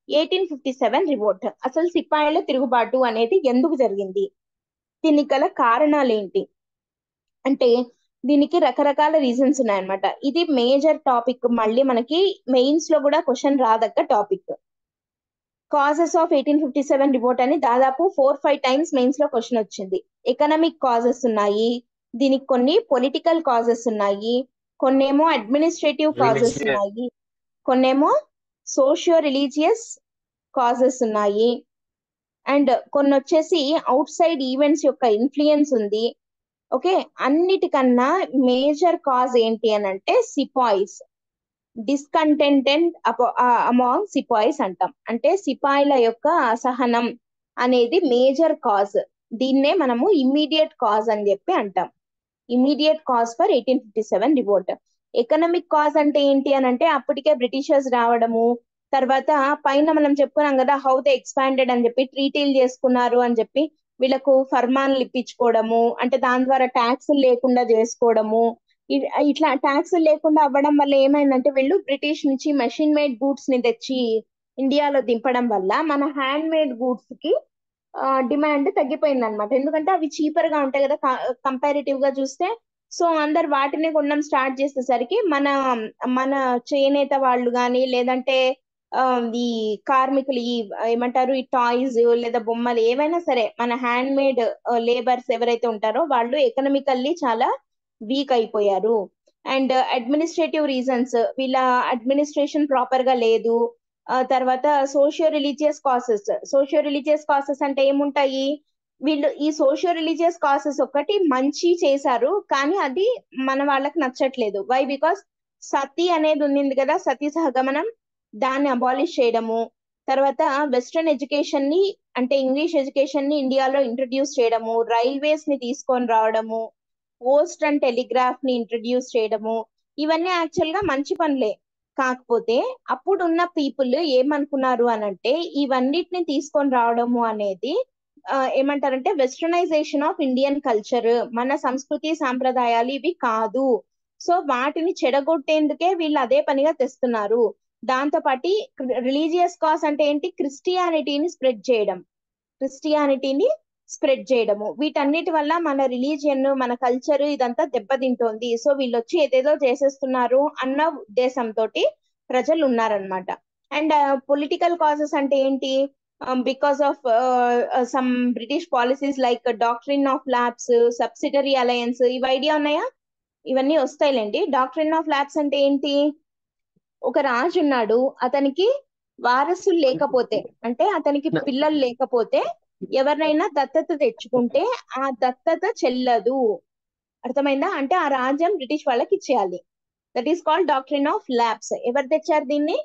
1857 రివోల్ట్, అసలు సిపాయిల తిరుగుబాటు అనేది ఎందుకు జరిగింది, దీనికి గల కారణాలు ఏంటి అంటే దీనికి రకరకాల రీజన్స్ ఉన్నాయన్నమాట. ఇది మేజర్ టాపిక్, మళ్ళీ మనకి మెయిన్స్ లో కూడా క్వశ్చన్ రాదక్క టాపిక్. కాజెస్ ఆఫ్ 1857 రివోల్ట్ అని దాదాపు 4-5 టైమ్స్ మెయిన్స్ లో క్వశ్చన్ వచ్చింది. ఎకనామిక్ కాజెస్ ఉన్నాయి, దీనికి కొన్ని పొలిటికల్ కాజెస్ ఉన్నాయి, కొన్నేమో అడ్మినిస్ట్రేటివ్ కాజెస్ ఉన్నాయి, కొన్నేమో సోషియో రిలీజియస్ కాజెస్ ఉన్నాయి, అండ్ కొన్ని వచ్చేసి అవుట్ సైడ్ ఈవెంట్స్ యొక్క ఇన్ఫ్లుయెన్స్ ఉంది. ఓకే, అన్నిటికన్నా మేజర్ కాజ్ ఏంటి అని అంటే సిపాయిస్, డిస్కంటెంటెడ్ అమాంగ్ సిపాయిస్ అంటాం. అంటే సిపాయిల యొక్క అసహనం అనేది మేజర్ కాజ్. దీన్నే మనము ఇమ్మీడియట్ కాజ్ అని చెప్పి అంటాం, immediate cause for 1857 revolt. Economic cause అంటే ఏంటి అని అంటే అప్పటికే బ్రిటిషర్స్ రావడము, తర్వాత పైన మనం చెప్పుకున్నాం కదా హౌ దే ఎక్స్పాండెడ్ అని చెప్పి, ట్రీటీలు చేసుకున్నారు అని చెప్పి, వీళ్ళకు ఫర్మాన్లు ఇప్పించుకోవడము, అంటే దాని ద్వారా ట్యాక్సులు లేకుండా చేసుకోవడము. ఇట్లా ట్యాక్సులు లేకుండా అవ్వడం వల్ల ఏమైందంటే వీళ్ళు బ్రిటిష్ నుంచి మెషిన్ మేడ్ గూడ్స్ ని తెచ్చి ఇండియాలో దింపడం వల్ల మన హ్యాండ్ మేడ్ గూడ్స్ కి డిమాండ్ తగ్గిపోయింది అనమాట. ఎందుకంటే అవి చీపర్ గా ఉంటాయి కదా కంపారిటివ్ గా చూస్తే. సో అందరు వాటినే కొనడం స్టార్ట్ చేసేసరికి మన మన చేనేత వాళ్ళు కానీ లేదంటే ఆ, ఈ కార్మికులు ఈ ఏమంటారు ఈ టాయ్స్ లేదా బొమ్మలు ఏవైనా సరే మన హ్యాండ్ మేడ్ లేబర్స్ ఎవరైతే ఉంటారో వాళ్ళు ఎకనామికల్లీ చాలా వీక్ అయిపోయారు. అండ్ అడ్మినిస్ట్రేటివ్ రీజన్స్, వీళ్ళ అడ్మినిస్ట్రేషన్ ప్రాపర్ గా లేదు. తర్వాత సోషియో రిలీజియస్ కాసెస్ అంటే ఏముంటాయి, వీళ్ళు ఈ సోషియో రిలీజియస్ కాసెస్ ఒకటి మంచి చేశారు కానీ అది మన వాళ్ళకి నచ్చట్లేదు. వై? బికాస్ సతీ అనేది ఉంది కదా, సతీ సహగమనం, దాన్ని అబాలిష్ చేయడము. తర్వాత వెస్ట్రన్ ఎడ్యుకేషన్ ని అంటే ఇంగ్లీష్ ఎడ్యుకేషన్ ని ఇండియాలో ఇంట్రడ్యూస్ చేయడము, రైల్వేస్ ని తీసుకొని రావడము, పోస్ట్ అండ్ టెలిగ్రాఫ్ ని ఇంట్రడ్యూస్ చేయడము, ఇవన్నీ యాక్చువల్ గా మంచి పనులే. కాకపోతే అప్పుడున్న పీపుల్ ఏమనుకున్నారు అనంటే ఇవన్నిటిని తీసుకొని రావడము అనేది ఏమంటారంటే వెస్టర్నైజేషన్ ఆఫ్ ఇండియన్ కల్చర్, మన సంస్కృతి సాంప్రదాయాలు ఇవి కాదు. సో వాటిని చెడగొట్టేందుకే వీళ్ళు అదే పనిగా తెస్తున్నారు. దాంతో పాటు రిలీజియస్ కాస్ అంటే ఏంటి, క్రిస్టియానిటీని స్ప్రెడ్ చేయడము. వీటన్నిటి వల్ల మన రిలీజియన్ మన కల్చర్ ఇదంతా దెబ్బతింటోంది. సో వీళ్ళు వచ్చి ఏదేదో చేసేస్తున్నారు అన్న ఉద్దేశంతో ప్రజలు ఉన్నారనమాట. అండ్ పొలిటికల్ కాజెస్ అంటే ఏంటి, because of some British policies like doctrine of labs, subsidiary alliance, ఇవి ఐడియా ఉన్నాయా? ఇవన్నీ వస్తాయిలేండి. డాక్ట్రిన్ ఆఫ్ ల్యాబ్స్ అంటే ఏంటి, ఒక రాజు ఉన్నాడు, అతనికి వారసులు లేకపోతే అంటే అతనికి పిల్లలు లేకపోతే ఎవరినైనా దత్తత తెచ్చుకుంటే ఆ దత్తత చెల్లదు. అర్థమైందా? అంటే ఆ రాజ్యం బ్రిటిష్ వాళ్ళకి ఇచ్చేయాలి. That is called doctrine of labs. ఎవరు తెచ్చారు దీన్ని?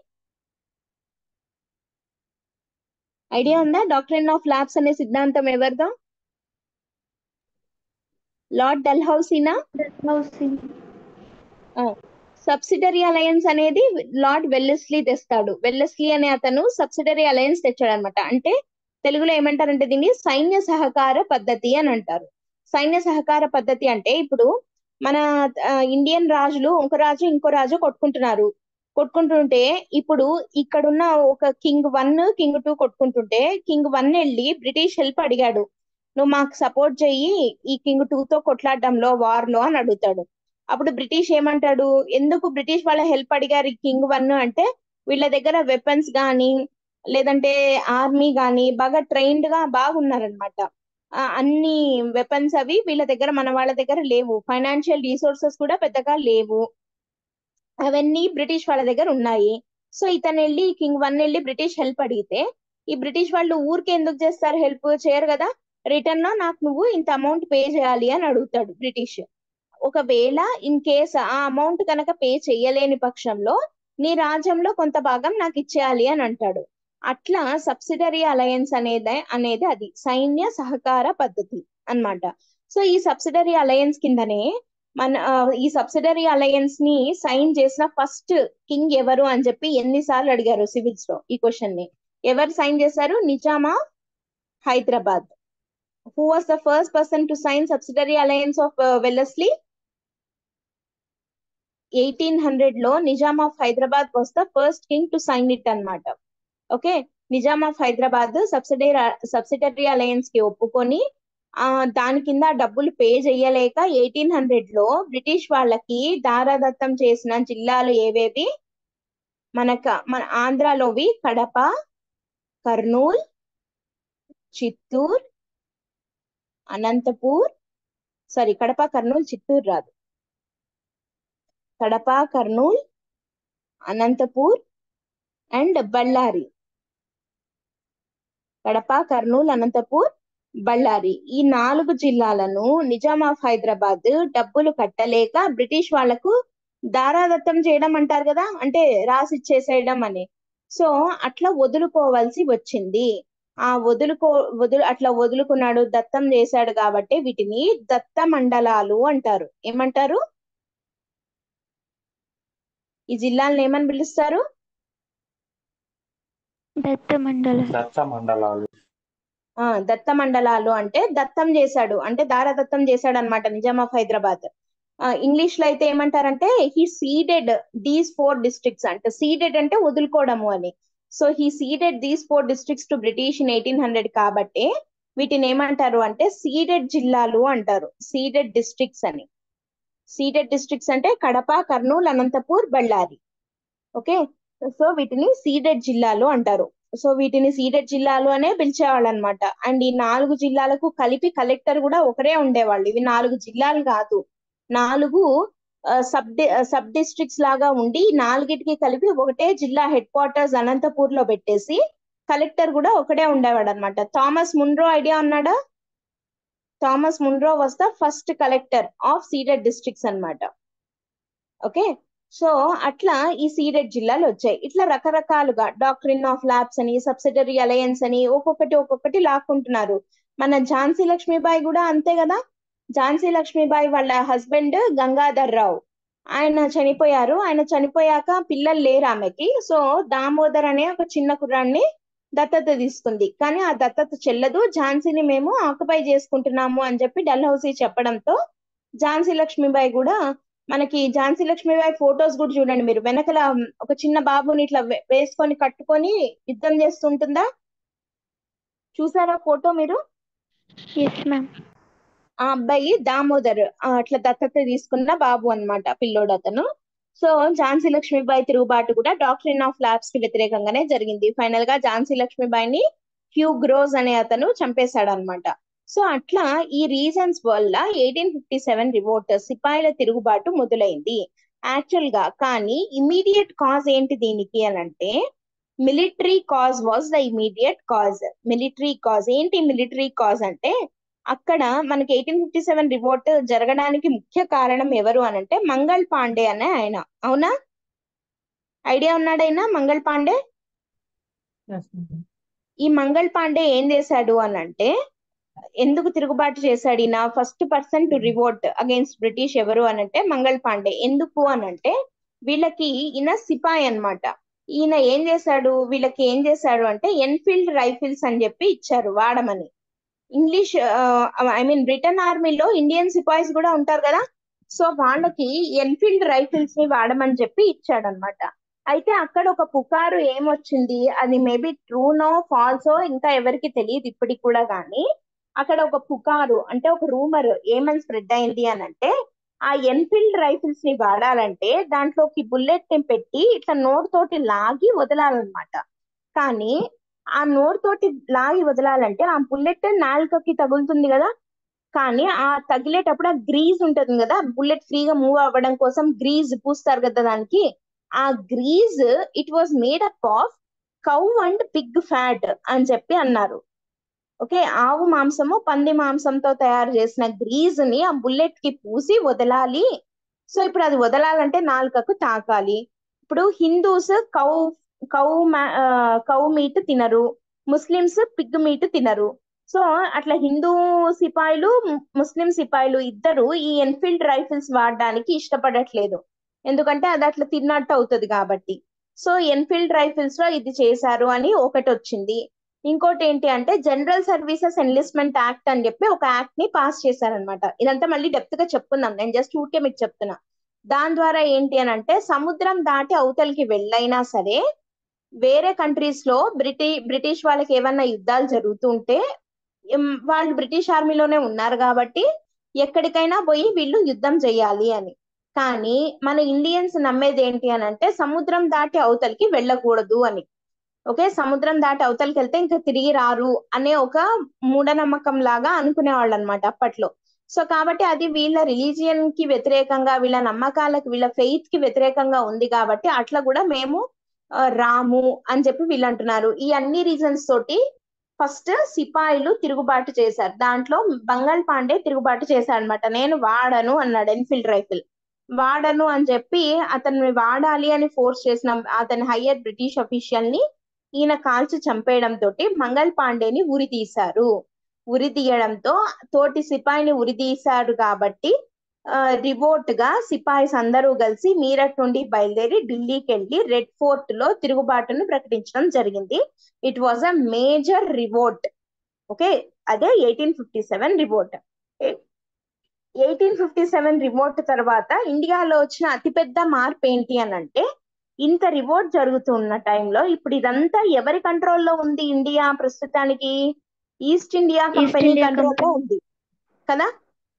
ఐడియా ఉందా? డాక్ట్రిన్ ఆఫ్ ల్యాబ్స్ అనే సిద్ధాంతం ఎవరిదో? లార్డ్ డల్హౌసీనా? సబ్సిడరీ అలయన్స్ అనేది లార్డ్ వెల్లెస్లీ తెస్తాడు. వెల్లెస్లీ అనే అతను సబ్సిడరీ అలయన్స్ తెచ్చాడు అనమాట. అంటే తెలుగులో ఏమంటారంటే దీన్ని సైన్య సహకార పద్ధతి అని అంటారు. సైన్య సహకార పద్ధతి అంటే ఇప్పుడు మన ఇండియన్ రాజులు ఒక రాజు ఇంకో రాజు కొట్టుకుంటుంటే ఇప్పుడు ఇక్కడున్న ఒక కింగ్ 1 కింగ్ 2 కొట్టుకుంటుంటే కింగ్ 1 వెళ్ళి బ్రిటిష్ హెల్ప్ అడిగాడు, నువ్వు మాకు సపోర్ట్ చెయ్యి ఈ కింగ్ 2 తో కొట్లాడడంలో వార్ లో అని అడుగుతాడు. అప్పుడు బ్రిటిష్ ఏమంటాడు, ఎందుకు బ్రిటిష్ వాళ్ళ హెల్ప్ అడిగారు ఈ కింగ్ 1 అంటే వీళ్ళ దగ్గర వెపన్స్ గానీ లేదంటే ఆర్మీ గానీ బాగా ట్రైన్డ్ గా బాగున్నారనమాట. అన్ని వెపన్స్ అవి వీళ్ళ దగ్గర మన వాళ్ళ దగ్గర లేవు. ఫైనాన్షియల్ రిసోర్సెస్ కూడా పెద్దగా లేవు, అవన్నీ బ్రిటిష్ వాళ్ళ దగ్గర ఉన్నాయి. సో ఇతను వెళ్ళి కింగ్ 1 వెళ్ళి బ్రిటిష్ హెల్ప్ అడిగితే ఈ బ్రిటిష్ వాళ్ళు ఊరికే ఎందుకు చేస్తారు, హెల్ప్ చేయరు కదా, రిటర్న్ లో నాకు నువ్వు ఇంత అమౌంట్ పే చేయాలి అని అడుగుతాడు బ్రిటిష్. ఒకవేళ ఇన్ కేస్ ఆ అమౌంట్ కనుక పే చేయలేని పక్షంలో నీ రాజ్యంలో కొంత భాగం నాకు ఇచ్చేయాలి అని అంటాడు. అట్లా సబ్సిడరీ అలయన్స్ అనేది అది సైన్య సహకార పద్ధతి అన్నమాట. సో ఈ సబ్సిడరీ అలయన్స్ కిందనే ఈ సబ్సిడరీ అలయన్స్ ని సైన్ చేసిన ఫస్ట్ కింగ్ ఎవరు అని చెప్పి ఎన్నిసార్లు అడిగారు సివిల్స్ లో ఈ క్వశ్చన్ ని. ఎవరు సైన్ చేశారు? Nizam of Hyderabad. Who was the first person to sign subsidiary alliance of Wellesley? 1800 లో Nizam of Hyderabad was the first king to sign it అన్నమాట. Okay, Nizam of Hyderabad subsidiary alliance కి ఒప్పుకొని దాని కింద డబ్బులు పే చేయలేక 1800 లో బ్రిటిష్ వాళ్ళకి దారాదత్తం చేసిన జిల్లాలు ఏవేవి? మన ఆంధ్రాలోవి కడప, కర్నూల్, చిత్తూర్, అనంతపూర్. సారీ, కడప, కర్నూల్, చిత్తూరు రాదు. కడప, కర్నూల్, అనంతపూర్ అండ్ బళ్ళారి. కడప, కర్నూల్, అనంతపూర్, బళ్ళారి, ఈ 4 జిల్లాలను నిజాం ఆఫ్ హైదరాబాద్ డబ్బులు కట్టలేక బ్రిటిష్ వాళ్లకు దారాదత్తం చేయడం అంటారు కదా, అంటే రాసిచ్చేసేయడం అని. సో అట్లా వదులుకోవాల్సి వచ్చింది. అట్లా వదులుకున్నాడు, దత్తం చేశాడు కాబట్టి వీటిని దత్త మండలాలు అంటారు. ఏమంటారు? ఈ జిల్లాలను ఏమని పిలుస్తారు? దత్త మండలాలు. దత్త మండలాలు. దత్త మండలాలు అంటే దత్తం చేశాడు, అంటే దారదత్తం చేశాడు అనమాట నిజాం ఆఫ్ హైదరాబాద్. ఇంగ్లీష్ లో అయితే ఏమంటారంటే హీ సీడెడ్ దీస్ 4 డిస్ట్రిక్ట్స్, అంటే సీడెడ్ అంటే వదులుకోవడము అని. So he ceded these 4 districts to British in 1800 కాబట్టి వీటిని ఏమంటారు అంటే సీడెడ్ జిల్లాలు అంటారు, సీడెడ్ డిస్ట్రిక్ట్స్ అని. సీడెడ్ డిస్ట్రిక్ట్స్ అంటే కడప, కర్నూలు, అనంతపూర్, బళ్ళారి. ఓకే, సో వీటిని సీడెడ్ జిల్లాలు అంటారు. సో వీటిని సీడెడ్ జిల్లాలు అనే పిలిచేవాళ్ళు అనమాట. అండ్ ఈ 4 జిల్లాలకు కలిపి కలెక్టర్ కూడా ఒకరే ఉండేవాళ్ళు. ఇవి 4 జిల్లాలు కాదు, 4 సబ్ డిస్ట్రిక్ట్స్ లాగా ఉండి 4టికి కలిపి ఒకటే జిల్లా హెడ్ క్వార్టర్స్ అనంతపూర్ లో పెట్టేసి కలెక్టర్ కూడా ఒకడే ఉండేవాడు అనమాట. థామస్ మున్రో ఐడియా ఉన్నాడా? Thomas Munro was the first collector of ceded districts అన్నమాట. ఓకే, సో అట్లా ఈ సీడెడ్ జిల్లాలు వచ్చాయి. ఇట్లా రకరకాలుగా డాక్ట్రిన్ ఆఫ్ ల్యాబ్స్ అని, సబ్సిడరీ అలయన్స్ అని ఒక్కొక్కటి లాక్కుంటున్నారు. మన ఝాన్సీ లక్ష్మీబాయి కూడా అంతే కదా. ఝాన్సీ లక్ష్మీబాయి వాళ్ళ హస్బెండ్ గంగాధర్ రావు, ఆయన చనిపోయారు. ఆయన చనిపోయాక పిల్లలు లేరు ఆమెకి. సో దామోదర్ అనే ఒక చిన్న కుర్రాన్ని దత్తత తీసుకుంది. కానీ ఆ దత్తత చెల్లదు, ఝాన్సీని మేము ఆక్యుపై చేసుకుంటున్నాము అని చెప్పి డల్హౌసీ చెప్పడంతో ఝాన్సీ లక్ష్మీబాయి కూడా, మనకి ఝాన్సీ లక్ష్మీబాయి ఫొటోస్ కూడా చూడండి మీరు, వెనకల ఒక చిన్న బాబుని ఇట్లా వేసుకొని కట్టుకొని యుద్ధం చేస్తుంటుందా, చూసారా ఫోటో మీరు? Yes ma'am. ఆ అబ్బాయి దామోదర్, అట్లా దత్తత తీసుకున్న బాబు అన్నమాట, పిల్లోడు అతను. సో ఝాన్సీ లక్ష్మీబాయి తిరుగుబాటు కూడా డాక్ట్రిన్ ఆఫ్ ల్యాబ్స్ కి వ్యతిరేకంగానే జరిగింది. ఫైనల్ గా ఝాన్సీ లక్ష్మీబాయిని హ్యూ గ్రోజ్ అనే అతను చంపేశాడు అనమాట. సో అట్లా ఈ రీజన్స్ వల్ల 1857 రివోల్ట్, సిపాయిల తిరుగుబాటు మొదలైంది యాక్చువల్ గా. కానీ ఇమీడియట్ కాజ్ ఏంటి దీనికి అని అంటే military cause was the immediate cause. Military cause ఏంటి? మిలిటరీ కాజ్ అంటే అక్కడ మనకి 1857 రివోల్ట్ జరగడానికి ముఖ్య కారణం ఎవరు అని అంటే మంగళ్ పాండే అనే ఆయన. అవునా? ఐడియా ఉన్నాడైనా మంగళ్ పాండే? ఈ మంగళ్ పాండే ఏం చేశాడు అని అంటే, ఎందుకు తిరుగుబాటు చేశాడు ఈయన? First person to revolt against British ఎవరు అని అంటే మంగళ్ పాండే. ఎందుకు అని అంటే వీళ్ళకి ఈయన సిపాయి అన్నమాట. ఈయన ఏం చేశాడు, వీళ్ళకి ఏం చేశాడు అంటే ఎన్ఫీల్డ్ రైఫిల్స్ అని చెప్పి ఇచ్చారు వాడమని. ఇంగ్లీష్ బ్రిటన్ ఆర్మీలో ఇండియన్ సిపాయిస్ కూడా ఉంటారు కదా, సో వాళ్ళకి ఎన్ఫీల్డ్ రైఫిల్స్ ని వాడమని చెప్పి ఇచ్చాడనమాట. అయితే అక్కడ ఒక పుకారు ఏమొచ్చింది, అది మేబీ ట్రూనో ఫాల్సో ఇంకా ఎవరికి తెలియదు ఇప్పటికి కూడా. కానీ అక్కడ ఒక పుకారు అంటే ఒక రూమర్ ఏమని స్ప్రెడ్ అయింది అని అంటే, ఆ ఎన్ఫీల్డ్ రైఫిల్స్ ని వాడాలంటే దాంట్లోకి బుల్లెట్ ని పెట్టి ఇట్లా నోట్ తోటి లాగి వదలాలన్నమాట. కానీ ఆ నోట్ తోటి లాగి వదలాలంటే ఆ బుల్లెట్ నాలుకకి తగులుతుంది కదా, కానీ ఆ తగిలేటప్పుడు ఆ గ్రీజ్ ఉంటుంది కదా, బుల్లెట్ ఫ్రీగా మూవ్ అవ్వడం కోసం గ్రీజ్ పూస్తారు కదా దానికి, ఆ grease it was made up of cow and pig fat అని చెప్పి అన్నారు. ఓకే, ఆవు మాంసము పంది మాంసంతో తయారు చేసిన గ్రీజ్ ని ఆ బుల్లెట్ కి పూసి వదలాలి. సో ఇప్పుడు అది వదలాలంటే నాలుకకు తాకాలి. ఇప్పుడు హిందూస్ కౌ మీట్ తినరు, ముస్లిమ్స్ పిగ్ మీట్ తినరు. సో అట్లా హిందూ సిపాయిలు ముస్లిం సిపాయిలు ఇద్దరు ఈ ఎన్ఫీల్డ్ రైఫిల్స్ వాడడానికి ఇష్టపడట్లేదు, ఎందుకంటే అది అట్లా తిన్నట్టు అవుతుంది కాబట్టి. సో ఎన్ఫీల్డ్ రైఫిల్స్ లో ఇది చేశారు అని ఒకటి వచ్చింది. ఇంకోటి ఏంటి అంటే జనరల్ సర్వీసెస్ ఎన్లిస్ట్మెంట్ యాక్ట్ అని చెప్పి ఒక యాక్ట్ ని పాస్ చేశారనమాట. ఇదంతా మళ్ళీ డెప్త్ గా చెప్పుకుందాం, నేను జస్ట్ ఊరికే మీకు చెప్తున్నా. దాని ద్వారా ఏంటి అని అంటే సముద్రం దాటి అవతలికి వెళ్ళైనా సరే వేరే కంట్రీస్ లో బ్రిటిష్ వాళ్ళకి ఏమన్నా యుద్ధాలు జరుగుతుంటే వాళ్ళు బ్రిటిష్ ఆర్మీలోనే ఉన్నారు కాబట్టి ఎక్కడికైనా పోయి వీళ్ళు యుద్ధం చేయాలి అని. కానీ మన ఇండియన్స్ నమ్మేది ఏంటి అని అంటే సముద్రం దాటి అవతలికి వెళ్ళకూడదు అని. ఓకే, సముద్రం దాటి అవతలికి వెళ్తే ఇంకా తిరిగి రారు అనే ఒక మూఢనమ్మకం లాగా అనుకునేవాళ్ళు అనమాట అప్పట్లో. సో కాబట్టి అది వీళ్ళ రిలీజియన్ కి వ్యతిరేకంగా, వీళ్ళ నమ్మకాలకు, వీళ్ళ ఫెయిత్ కి వ్యతిరేకంగా ఉంది కాబట్టి అట్లా కూడా మేము రాము అని చెప్పి వీళ్ళు అంటున్నారు. ఈ అన్ని రీజన్స్ తోటి ఫస్ట్ సిపాయిలు తిరుగుబాటు చేశారు. దాంట్లో బంగాల్ పాండే తిరుగుబాటు చేశాడు అనమాట. నేను వాడను అన్నాడు ఎన్ఫీల్డ్ రైఫిల్. వాడను అని చెప్పి అతన్ని వాడాలి అని ఫోర్స్ చేసిన అతని హయ్యర్ బ్రిటిష్ అఫీషియల్ ని ఈయన కాల్చి చంపేయడం తోటి మంగళ్ పాండేని ఉరి తీశారు. ఉరి తీయడంతో తోటి సిపాయిని ఉరి తీశారు కాబట్టి రివోల్ట్ గా సిపాయిస్ అందరూ కలిసి మీరట్ నుండి బయలుదేరి ఢిల్లీకి వెళ్ళి రెడ్ ఫోర్ట్ లో తిరుగుబాటును ప్రకటించడం జరిగింది. It was a major revolt. Okay, అదే 1857 రివోల్ట్. 1857 రివోల్ట్ తర్వాత ఇండియాలో వచ్చిన అతిపెద్ద మార్పు ఏంటి అని అంటే, ఇంత రివోల్ట్ జరుగుతున్న టైంలో ఇప్పుడు ఇదంతా ఎవరి కంట్రోల్లో ఉంది? ఇండియా ప్రస్తుతానికి ఈస్ట్ ఇండియా కంపెనీ ఇండియా కంట్రోల్లో ఉంది కదా.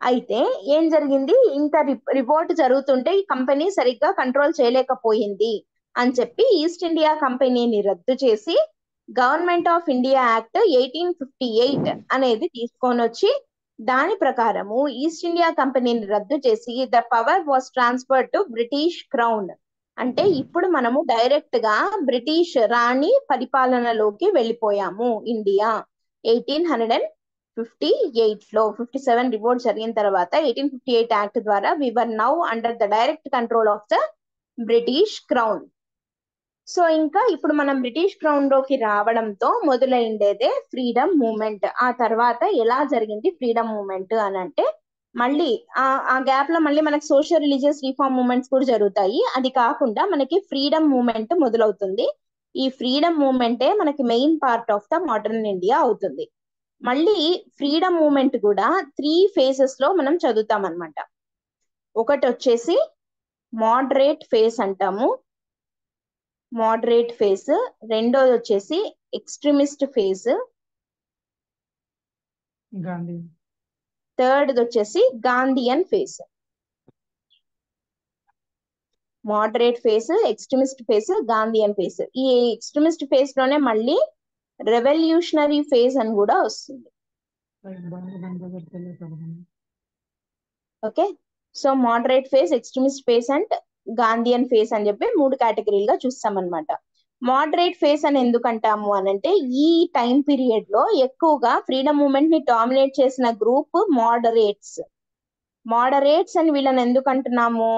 అయితే ఏం జరిగింది, ఇంత రివోల్ట్ జరుగుతుంటే ఈ కంపెనీ సరిగ్గా కంట్రోల్ చేయలేకపోయింది అని చెప్పి ఈస్ట్ ఇండియా కంపెనీని రద్దు చేసి గవర్నమెంట్ ఆఫ్ ఇండియా యాక్ట్ 1858 అనేది తీసుకొని వచ్చి, దాని ప్రకారము ఈస్ట్ ఇండియా కంపెనీని రద్దు చేసి the power was transferred to British crown. అంటే ఇప్పుడు మనము డైరెక్ట్ గా బ్రిటిష్ రాణి పరిపాలనలోకి వెళ్ళిపోయాము ఇండియా. 1858 లో 57 రివోల్ట్ జరిగిన తర్వాత 1858 యాక్ట్ ద్వారా we were now under the direct control of the British crown. So ఇంకా ఇప్పుడు మనం బ్రిటిష్ క్రౌన్ లోకి రావడంతో మొదలైండేదే ఫ్రీడమ్ మూవ్మెంట్. ఆ తర్వాత ఎలా జరిగింది ఫ్రీడమ్ మూవ్మెంట్ అని అంటే, మళ్ళీ ఆ గ్యాప్ లో మళ్ళీ మనకి సోషల్ రిలీజియస్ రిఫార్మ్ మూవ్మెంట్స్ కూడా జరుగుతాయి. అది కాకుండా మనకి ఫ్రీడమ్ మూవ్మెంట్ మొదలవుతుంది. ఈ ఫ్రీడమ్ మూవ్మెంటే మనకి main part of the modern India అవుతుంది. మళ్ళీ ఫ్రీడమ్ మూవ్మెంట్ కూడా 3 phases లో మనం చదువుతాం అనమాట. ఒకటి వచ్చేసి మోడరేట్ ఫేజ్ అంటాము, మోడరేట్ ఫేజ్. రెండోది వచ్చేసి ఎక్స్ట్రీమిస్ట్ ఫేజ్. గాంధీ. థర్డ్ వచ్చేసి Gandhian phase. Moderate phase, extremist phase, Gandhian phase. ఈ ఎక్స్ట్రీమిస్ట్ ఫేజ్ లోనే మళ్ళీ రెవల్యూషనరీ ఫేజ్ అని కూడా వస్తుంది. Okay, so moderate phase, extremist phase and Gandhian phase అని చెప్పి 3 కేటగిరీలుగా చూస్తాం అనమాట. మోడరేట్ ఫేజ్ అని ఎందుకంటాము అని అంటే, ఈ టైం పీరియడ్ లో ఎక్కువగా ఫ్రీడమ్ మూవ్మెంట్ ని డామినేట్ చేసిన గ్రూప్ మోడరేట్స్. మోడరేట్స్ అని వీళ్ళని ఎందుకు అంటున్నాము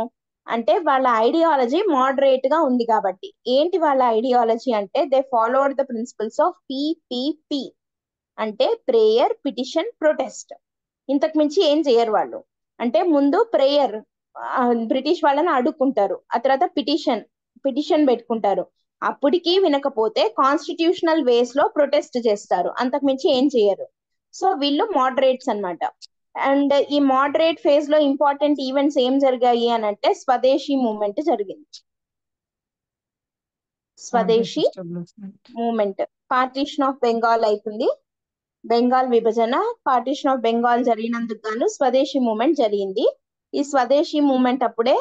అంటే, వాళ్ళ ఐడియాలజీ మోడరేట్ గా ఉంది కాబట్టి. ఏంటి వాళ్ళ ఐడియాలజీ అంటే, they followed the principles of PPP, అంటే ప్రేయర్, పిటిషన్, ప్రొటెస్ట్. ఇంతకు మించి ఏం చేయరు వాళ్ళు. అంటే ముందు ప్రేయర్, బ్రిటిష్ వాళ్ళని అడుక్కుంటారు. ఆ తర్వాత పిటిషన్ పెట్టుకుంటారు. అప్పటికి వినకపోతే కాన్స్టిట్యూషనల్ వేస్ లో ప్రొటెస్ట్ చేస్తారు. అంతకు మించి ఏం చేయరు. సో వీళ్ళు మోడరేట్స్ అన్నమాట. అండ్ ఈ మోడరేట్ ఫేజ్ లో ఇంపార్టెంట్ ఈవెంట్స్ ఏం జరిగాయి అని అంటే, స్వదేశీ మూవ్మెంట్ జరిగింది. స్వదేశీ మూవ్మెంట్, పార్టీషన్ ఆఫ్ బెంగాల్ అవుతుంది. బెంగాల్ విభజన, పార్టీషన్ ఆఫ్ బెంగాల్ జరిగినందుకు గాను స్వదేశీ మూవ్మెంట్ జరిగింది. ఈ స్వదేశీ మూవ్మెంట్ అప్పుడే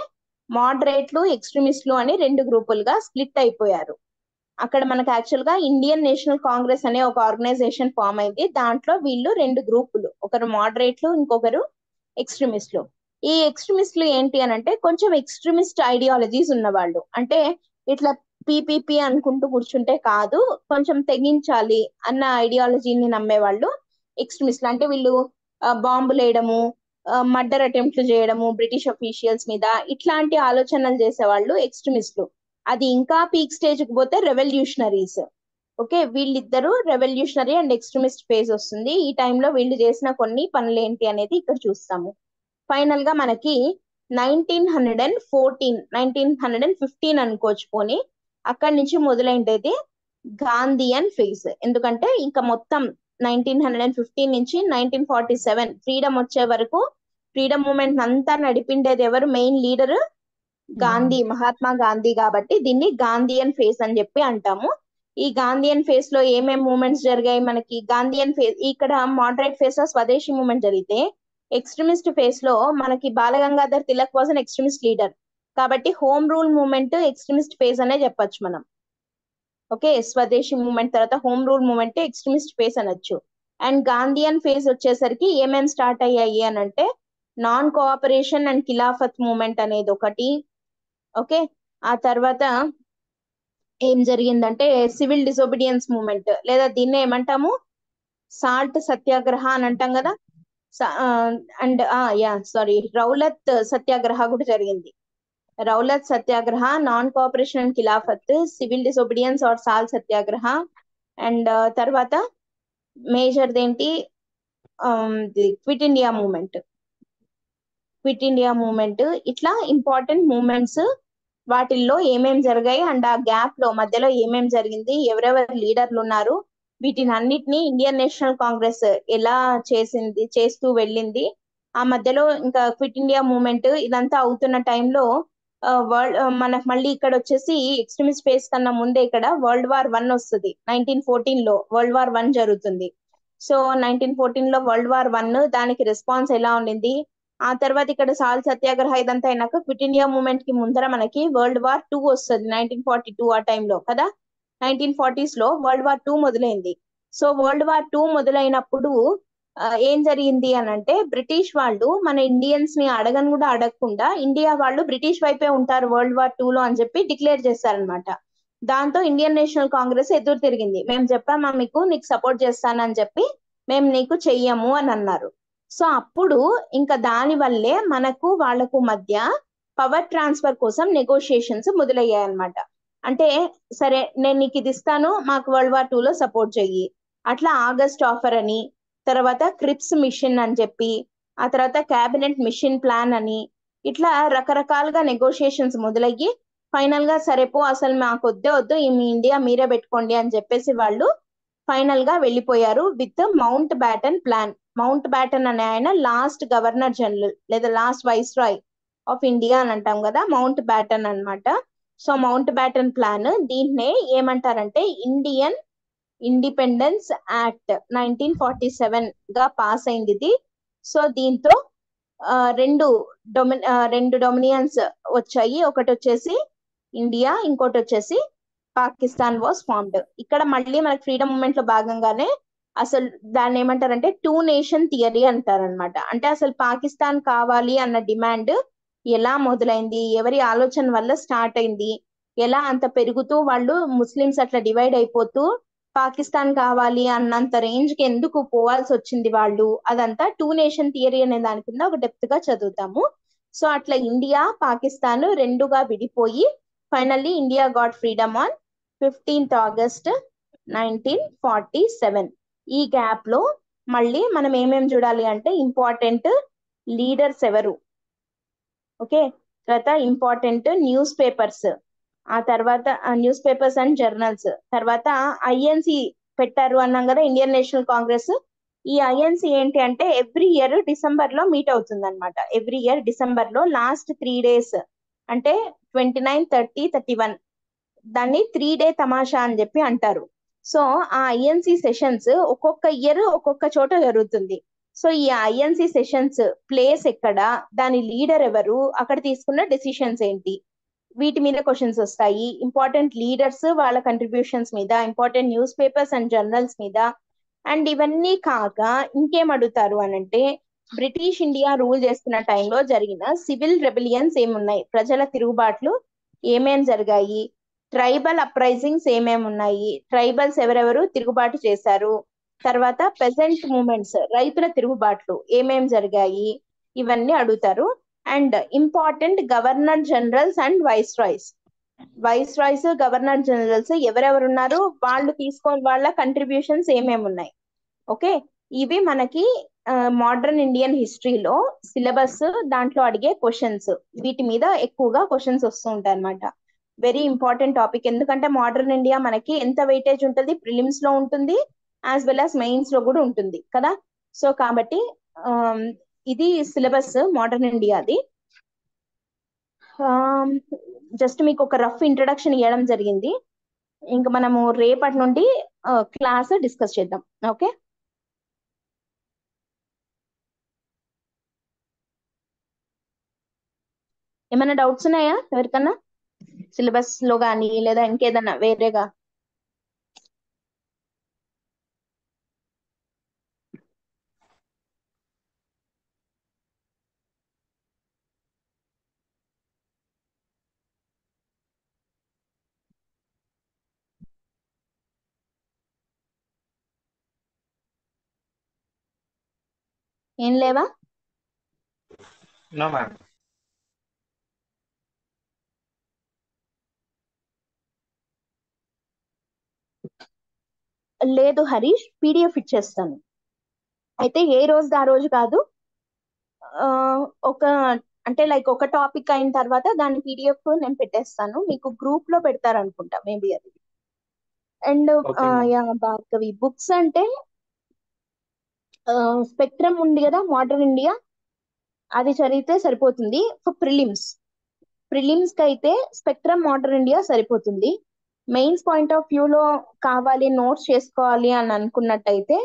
మోడరేట్లు, ఎక్స్ట్రీమిస్టులు అని 2 గ్రూపులుగా స్ప్లిట్ అయిపోయారు. అక్కడ మనకు యాక్చువల్ గా ఇండియన్ నేషనల్ కాంగ్రెస్ అనే ఒక ఆర్గనైజేషన్ ఫామ్ అయింది. దాంట్లో వీళ్ళు 2 గ్రూపులు, ఒకరు మోడరేట్లు, ఇంకొకరు ఎక్స్ట్రీమిస్టులు. ఈ ఎక్స్ట్రీమిస్టులు ఏంటి అని అంటే, కొంచెం ఎక్స్ట్రీమిస్ట్ ఐడియాలజీస్ ఉన్నవాళ్ళు. అంటే ఇట్లా పిపిపి అనుకుంటూ కూర్చుంటే కాదు, కొంచెం తెగించాలి అన్న ఐడియాలజీని నమ్మేవాళ్ళు ఎక్స్ట్రీమిస్టులు. అంటే వీళ్ళు బాంబులు వేయడము, మర్డర్ అటెంప్ట్లు చేయడము బ్రిటిష్ అఫీషియల్స్ మీద, ఇట్లాంటి ఆలోచనలు చేసేవాళ్ళు ఎక్స్ట్రీమిస్టులు. అది ఇంకా పీక్ స్టేజ్ కి పోతే రెవల్యూషనరీస్. ఓకే, వీళ్ళిద్దరూ రెవల్యూషనరీ అండ్ ఎక్స్ట్రీమిస్ట్ ఫేజ్ వస్తుంది. ఈ టైంలో వీళ్ళు చేసిన కొన్ని పనులు ఏంటి అనేది ఇక్కడ చూస్తాము. ఫైనల్ గా మనకి 1915 అనుకోవచ్చు పోని, అక్కడి నుంచి మొదలైండేది గాంధీయన్ ఫేజ్. ఎందుకంటే ఇంకా మొత్తం 1915 నుంచి 1947 ఫ్రీడమ్ వచ్చే వరకు ఫ్రీడమ్ మూవ్మెంట్ అంతా నడిపిండేది ఎవరు? Main leader Gandhi, Mahatma Gandhi. కాబట్టి దీన్ని గాంధీయన్ ఫేజ్ అని చెప్పి అంటాము. ఈ గాంధీయన్ ఫేజ్ లో ఏమేమి మూవ్మెంట్స్ జరిగాయి మనకి? గాంధీయన్ ఫేజ్ ఇక్కడ మోడరేట్ ఫేజ్ లో స్వదేశీ మూవ్మెంట్ జరిగితే, ఎక్స్ట్రీమిస్ట్ ఫేజ్ లో మనకి Balagangadhar Tilak was an extremist leader. కాబట్టి home rule movement extremist phase అనే చెప్పొచ్చు మనం. ఓకే, స్వదేశీ మూవ్మెంట్ తర్వాత home rule movement extremist phase అనొచ్చు. అండ్ గాంధీయన్ ఫేజ్ వచ్చేసరికి ఏమేమి స్టార్ట్ అయ్యాయి అని అంటే, non cooperation and Khilafat movement అనేది ఒకటి. ఓకే, ఆ తర్వాత ఏం జరిగిందంటే సివిల్ డిసోబీడియన్స్ మూవ్మెంట్, లేదా దీన్ని ఏమంటాము సాల్ట్ సత్యాగ్రహ అని అంటాం కదా. అండ్ రౌలత్ సత్యాగ్రహ కూడా జరిగింది. Rowlatt satyagraha, non cooperation and Khilafat, civil disobedience or salt satyagraha. And తర్వాత మేజర్ దేంటి క్విట్ ఇండియా మూవ్మెంట్. ఇట్లా ఇంపార్టెంట్ మూవ్మెంట్స్, వాటిల్లో ఏమేం జరిగాయి అండ్ ఆ గ్యాప్ లో మధ్యలో ఏమేం జరిగింది, ఎవరెవరు లీడర్లు ఉన్నారు, వీటిని అన్నిటినీ ఇండియన్ నేషనల్ కాంగ్రెస్ ఎలా చేస్తూ వెళ్ళింది. ఆ మధ్యలో ఇంకా క్విట్ ఇండియా మూవ్మెంట్ ఇదంతా అవుతున్న టైంలో మనకు మళ్ళీ ఇక్కడ వచ్చేసి ఎక్స్ట్రీమిస్ట్ ఫేస్ కన్నా ముందే ఇక్కడ వరల్డ్ వార్ 1 వస్తుంది. 1914 వరల్డ్ వార్ 1 జరుగుతుంది. సో 1914 వరల్డ్ వార్ 1 దానికి రెస్పాన్స్ ఎలా ఉండింది. ఆ తర్వాత ఇక్కడ సాల్ సత్యాగ్రహ ఇదంతా అయినాక క్విట్ ఇండియా మూవ్మెంట్ కి ముందర మనకి వరల్డ్ వార్ 2 వస్తుంది 1942 ఆ టైంలో కదా. 1940s వరల్డ్ వార్ 2 మొదలైంది. సో వరల్డ్ వార్ 2 మొదలైనప్పుడు ఏం జరిగింది అని అంటే బ్రిటిష్ వాళ్ళు మన ఇండియన్స్ ని అడగను కూడా అడగకుండా ఇండియా వాళ్ళు బ్రిటిష్ వైపే ఉంటారు వరల్డ్ వార్ 2 అని చెప్పి డిక్లేర్ చేశారనమాట. దాంతో ఇండియన్ నేషనల్ కాంగ్రెస్ ఎదురు తిరిగింది. మేము చెప్పామా నీకు సపోర్ట్ చేస్తానని చెప్పి మేము నీకు చెయ్యము అని అన్నారు. సో అప్పుడు ఇంకా దాని వల్లే మనకు వాళ్లకు మధ్య పవర్ ట్రాన్స్ఫర్ కోసం నెగోషియేషన్స్ మొదలయ్యాయి అనమాట. అంటే సరే నేను నీకు ఇది ఇస్తాను, మాకు వరల్డ్ వార్ 2 సపోర్ట్ చెయ్యి. అట్లా ఆగస్ట్ ఆఫర్ అని, తర్వాత క్రిప్స్ మిషన్ అని చెప్పి, ఆ తర్వాత క్యాబినెట్ మిషన్ ప్లాన్ అని, ఇట్లా రకరకాలుగా నెగోషియేషన్స్ మొదలయ్యి ఫైనల్ గా సరేపో అసలు మాకు వద్దు మీ ఇండియా మీరే పెట్టుకోండి అని చెప్పేసి వాళ్ళు ఫైనల్ గా వెళ్ళిపోయారు with Mountbatten plan. Mountbatten అనే ఆయన లాస్ట్ గవర్నర్ జనరల్ లేదా last viceroy of India అని అంటాం కదా, మౌంట్ బ్యాటన్ అన్నమాట. సో మౌంట్ బ్యాటన్ ప్లాన్ దీన్నే ఏమంటారంటే ఇండియన్ ఇండిపెండెన్స్ యాక్ట్ 1947 గా పాస్ అయింది ఇది. సో దీంతో రెండు డొమినియన్స్ వచ్చాయి. ఒకటి వచ్చేసి ఇండియా, ఇంకోటి వచ్చేసి పాకిస్తాన్ వాస్ ఫార్మ్డ్. ఇక్కడ మళ్ళీ మనకి ఫ్రీడమ్ మూవ్మెంట్ లో భాగంగానే అసలు దాన్ని ఏమంటారంటే 2 నేషన్ థియరీ అంటారనమాట. అంటే అసలు పాకిస్తాన్ కావాలి అన్న డిమాండ్ ఎలా మొదలైంది, ఎవరి ఆలోచన వల్ల స్టార్ట్ అయింది, ఎలా అంత పెరుగుతూ వాళ్ళు ముస్లిమ్స్ అట్లా డివైడ్ అయిపోతూ పాకిస్తాన్ కావాలి అన్నంత రేంజ్ కి ఎందుకు పోవాల్సి వచ్చింది వాళ్ళు, అదంతా 2 నేషన్ థియరీ అనే దాని కింద ఒక డెప్త్ గా చదువుతాము. సో అట్లా ఇండియా పాకిస్తాన్ రెండుగా విడిపోయి finally India got freedom on 15th August 1947. ఈ గ్యాప్ లో మళ్ళీ మనం ఏమేం చూడాలి అంటే ఇంపార్టెంట్ లీడర్స్ ఎవరు, ఓకే, తర్వాత ఇంపార్టెంట్ న్యూస్ పేపర్స్, ఆ తర్వాత న్యూస్ పేపర్స్ అండ్ జర్నల్స్, తర్వాత ఐఎన్సి పెట్టారు అన్నాం కదా ఇండియన్ నేషనల్ కాంగ్రెస్. ఈ ఐఎన్సి ఏంటి అంటే ఎవ్రీ ఇయర్ డిసెంబర్ లో మీట్ అవుతుంది అనమాట. ఎవ్రీ ఇయర్ డిసెంబర్ లో లాస్ట్ 3 days అంటే 29, 30, 31 దాన్ని 3-day తమాషా అని చెప్పి అంటారు. సో ఆ ఐఎన్సి సెషన్స్ ఒక్కొక్క ఇయర్ ఒక్కొక్క చోట జరుగుతుంది. సో ఈ ఐఎన్సి సెషన్స్ ప్లేస్ ఎక్కడ, దాని లీడర్ ఎవరు, అక్కడ తీసుకున్న డెసిషన్స్ ఏంటి, వీటి మీద క్వశ్చన్స్ వస్తాయి. ఇంపార్టెంట్ లీడర్స్ వాళ్ళ కంట్రిబ్యూషన్స్ మీద, important news papers and journals మీద. అండ్ ఇవన్నీ కాక ఇంకేం అడుగుతారు అనంటే బ్రిటిష్ ఇండియా రూల్ చేస్తున్న టైంలో జరిగిన సివిల్ రెబిలియన్స్ ఏమున్నాయి, ప్రజల తిరుగుబాట్లు ఏమేం జరిగాయి, ట్రైబల్ అప్రైజింగ్స్ ఏమేమి ఉన్నాయి, ట్రైబల్స్ ఎవరెవరు తిరుగుబాటు చేశారు, తర్వాత పెజెంట్ మూమెంట్స్ రైతుల తిరుగుబాట్లు ఏమేం జరిగాయి, ఇవన్నీ అడుగుతారు. And important governor generals and viceroys governor generals ఎవరెవరు ఉన్నారు, వాళ్ళు తీసుకోని వాళ్ళ కంట్రిబ్యూషన్స్ ఏమేమి ఉన్నాయి. ఓకే, ఇవి మనకి మోడర్న్ ఇండియన్ హిస్టరీలో సిలబస్ దాంట్లో అడిగే క్వశ్చన్స్. వీటి మీద ఎక్కువగా క్వశ్చన్స్ వస్తూ ఉంటాయి అనమాట. వెరీ ఇంపార్టెంట్ టాపిక్, ఎందుకంటే మోడర్న్ ఇండియా మనకి ఎంత వెయిటేజ్ ఉంటుంది, ప్రిలిమ్స్ లో ఉంటుంది యాజ్ వెల్ యాజ్ మెయిన్స్ లో కూడా ఉంటుంది కదా. సో కాబట్టి ఇది సిలబస్ మోడర్న్ ఇండియాది. జస్ట్ మీకు ఒక రఫ్ ఇంట్రడక్షన్ ఇవ్వడం జరిగింది. ఇంకా మనము రేపటి నుండి క్లాస్ డిస్కస్ చేద్దాం. ఓకే, ఏమైనా డౌట్స్ ఉన్నాయా ఎవరికన్నా సిలబస్ లో కానీ లేదా ఇంకేదన్నా వేరేగా? ఏం లేవా? No, ma'am. లేదు హరీష్, పీడిఎఫ్ ఇచ్చేస్తాను. అయితే ఏ రోజు ఆ రోజు కాదు, ఒక అంటే లైక్ ఒక టాపిక్ అయిన తర్వాత దాని పీడిఎఫ్ నేను పెట్టేస్తాను. మీకు గ్రూప్ లో పెడతారనుకుంటా మేబీ అది. And okay ma'am. Yeah Bhargavi, books అంటే స్పెక్ట్రమ్ ఉంది కదా, మోడర్న్ ఇండియా, అది చదివితే సరిపోతుంది. ఫర్ ప్రిలిమ్స్ కి అయితే స్పెక్ట్రమ్ మోడర్న్ ఇండియా సరిపోతుంది. మెయిన్స్ పాయింట్ ఆఫ్ వ్యూలో కావాలి, నోట్స్ చేసుకోవాలి అని అనుకున్నట్టయితే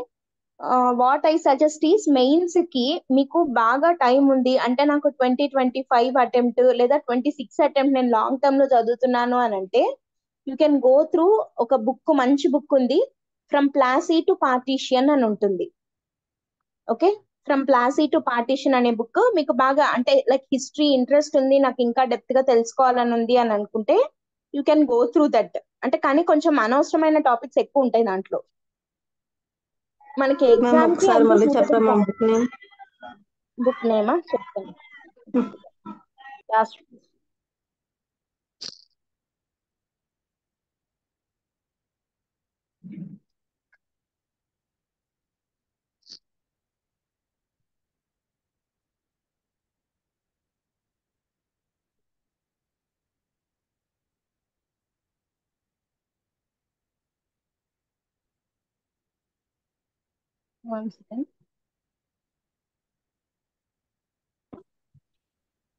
what I suggest is, mains కి మీకు బాగా టైం ఉంది అంటే, నాకు 2025 అటెంప్ట్ లేదా 26 అటెంప్ట్ నేను లాంగ్ టర్మ్ లో చదువుతున్నాను అని అంటే, యూ కెన్ గో త్రూ ఒక బుక్, మంచి బుక్ ఉంది, ఫ్రమ్ ప్లాసీ టు పార్టీషియన్ అని ఉంటుంది. Okay, from Plassey to partition అనే బుక్ మీకు బాగా అంటే లైక్ హిస్టరీ ఇంట్రెస్ట్ ఉంది, నాకు ఇంకా డెప్త్ గా తెలుసుకోవాలని ఉంది అని అనుకుంటే you can go through that. అంటే కానీ కొంచెం అనవసరమైన టాపిక్స్ ఎక్కువ ఉంటాయి దాంట్లో, మనకి మ్యామ్ ఎగ్జామ్ కి ఒకసారి అంత మళ్ళీ సూటబుల్ చెప్పరా మ్యామ్ కాదు. Book name? బుక్ నేమా చెప్తాను, last. One second,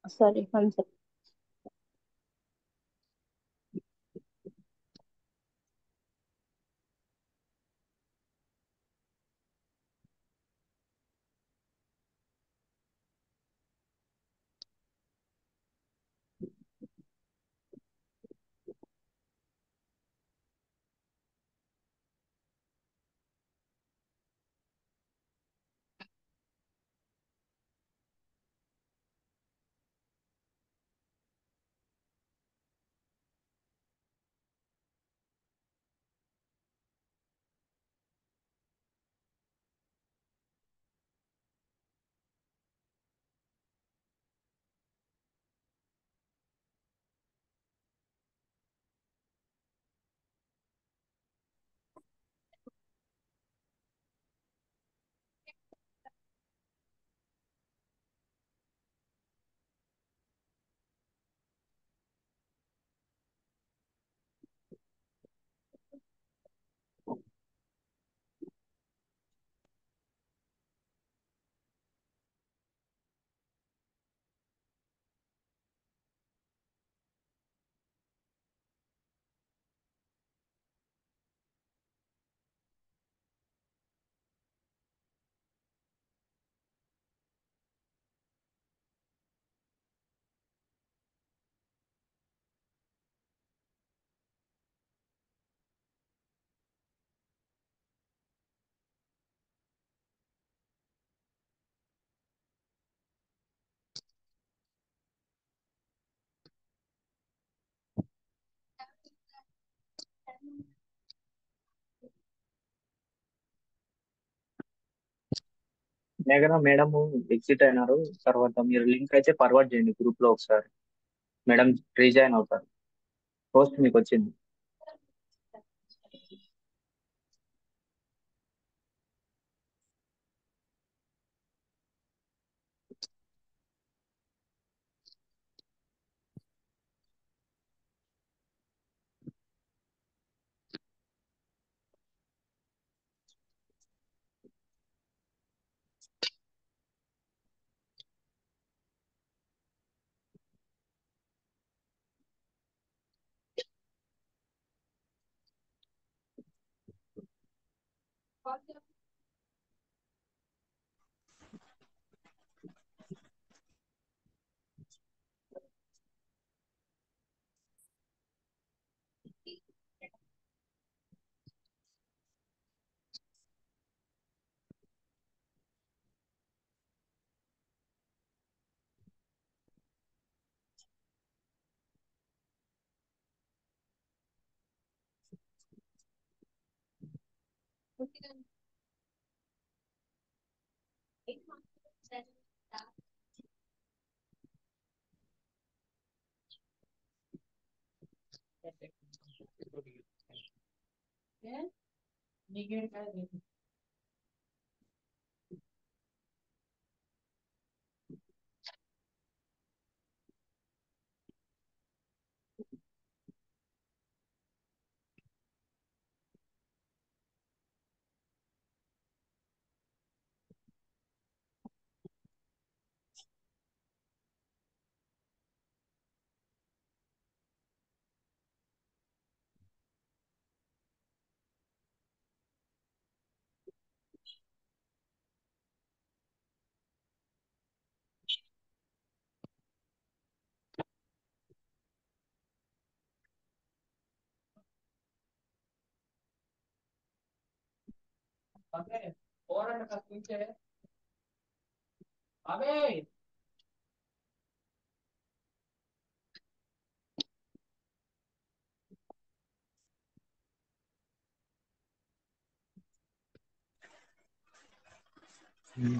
sorry, one second. మేఘన మేడం ఎగ్జిట్ అయినారు. తర్వాత మీరు లింక్ అయితే ఫార్వర్డ్ చేయండి గ్రూప్ లో ఒకసారి. మేడం రీజాయిన్ అవుతారు. పోస్ట్ మీకు వచ్చింది. Hmm.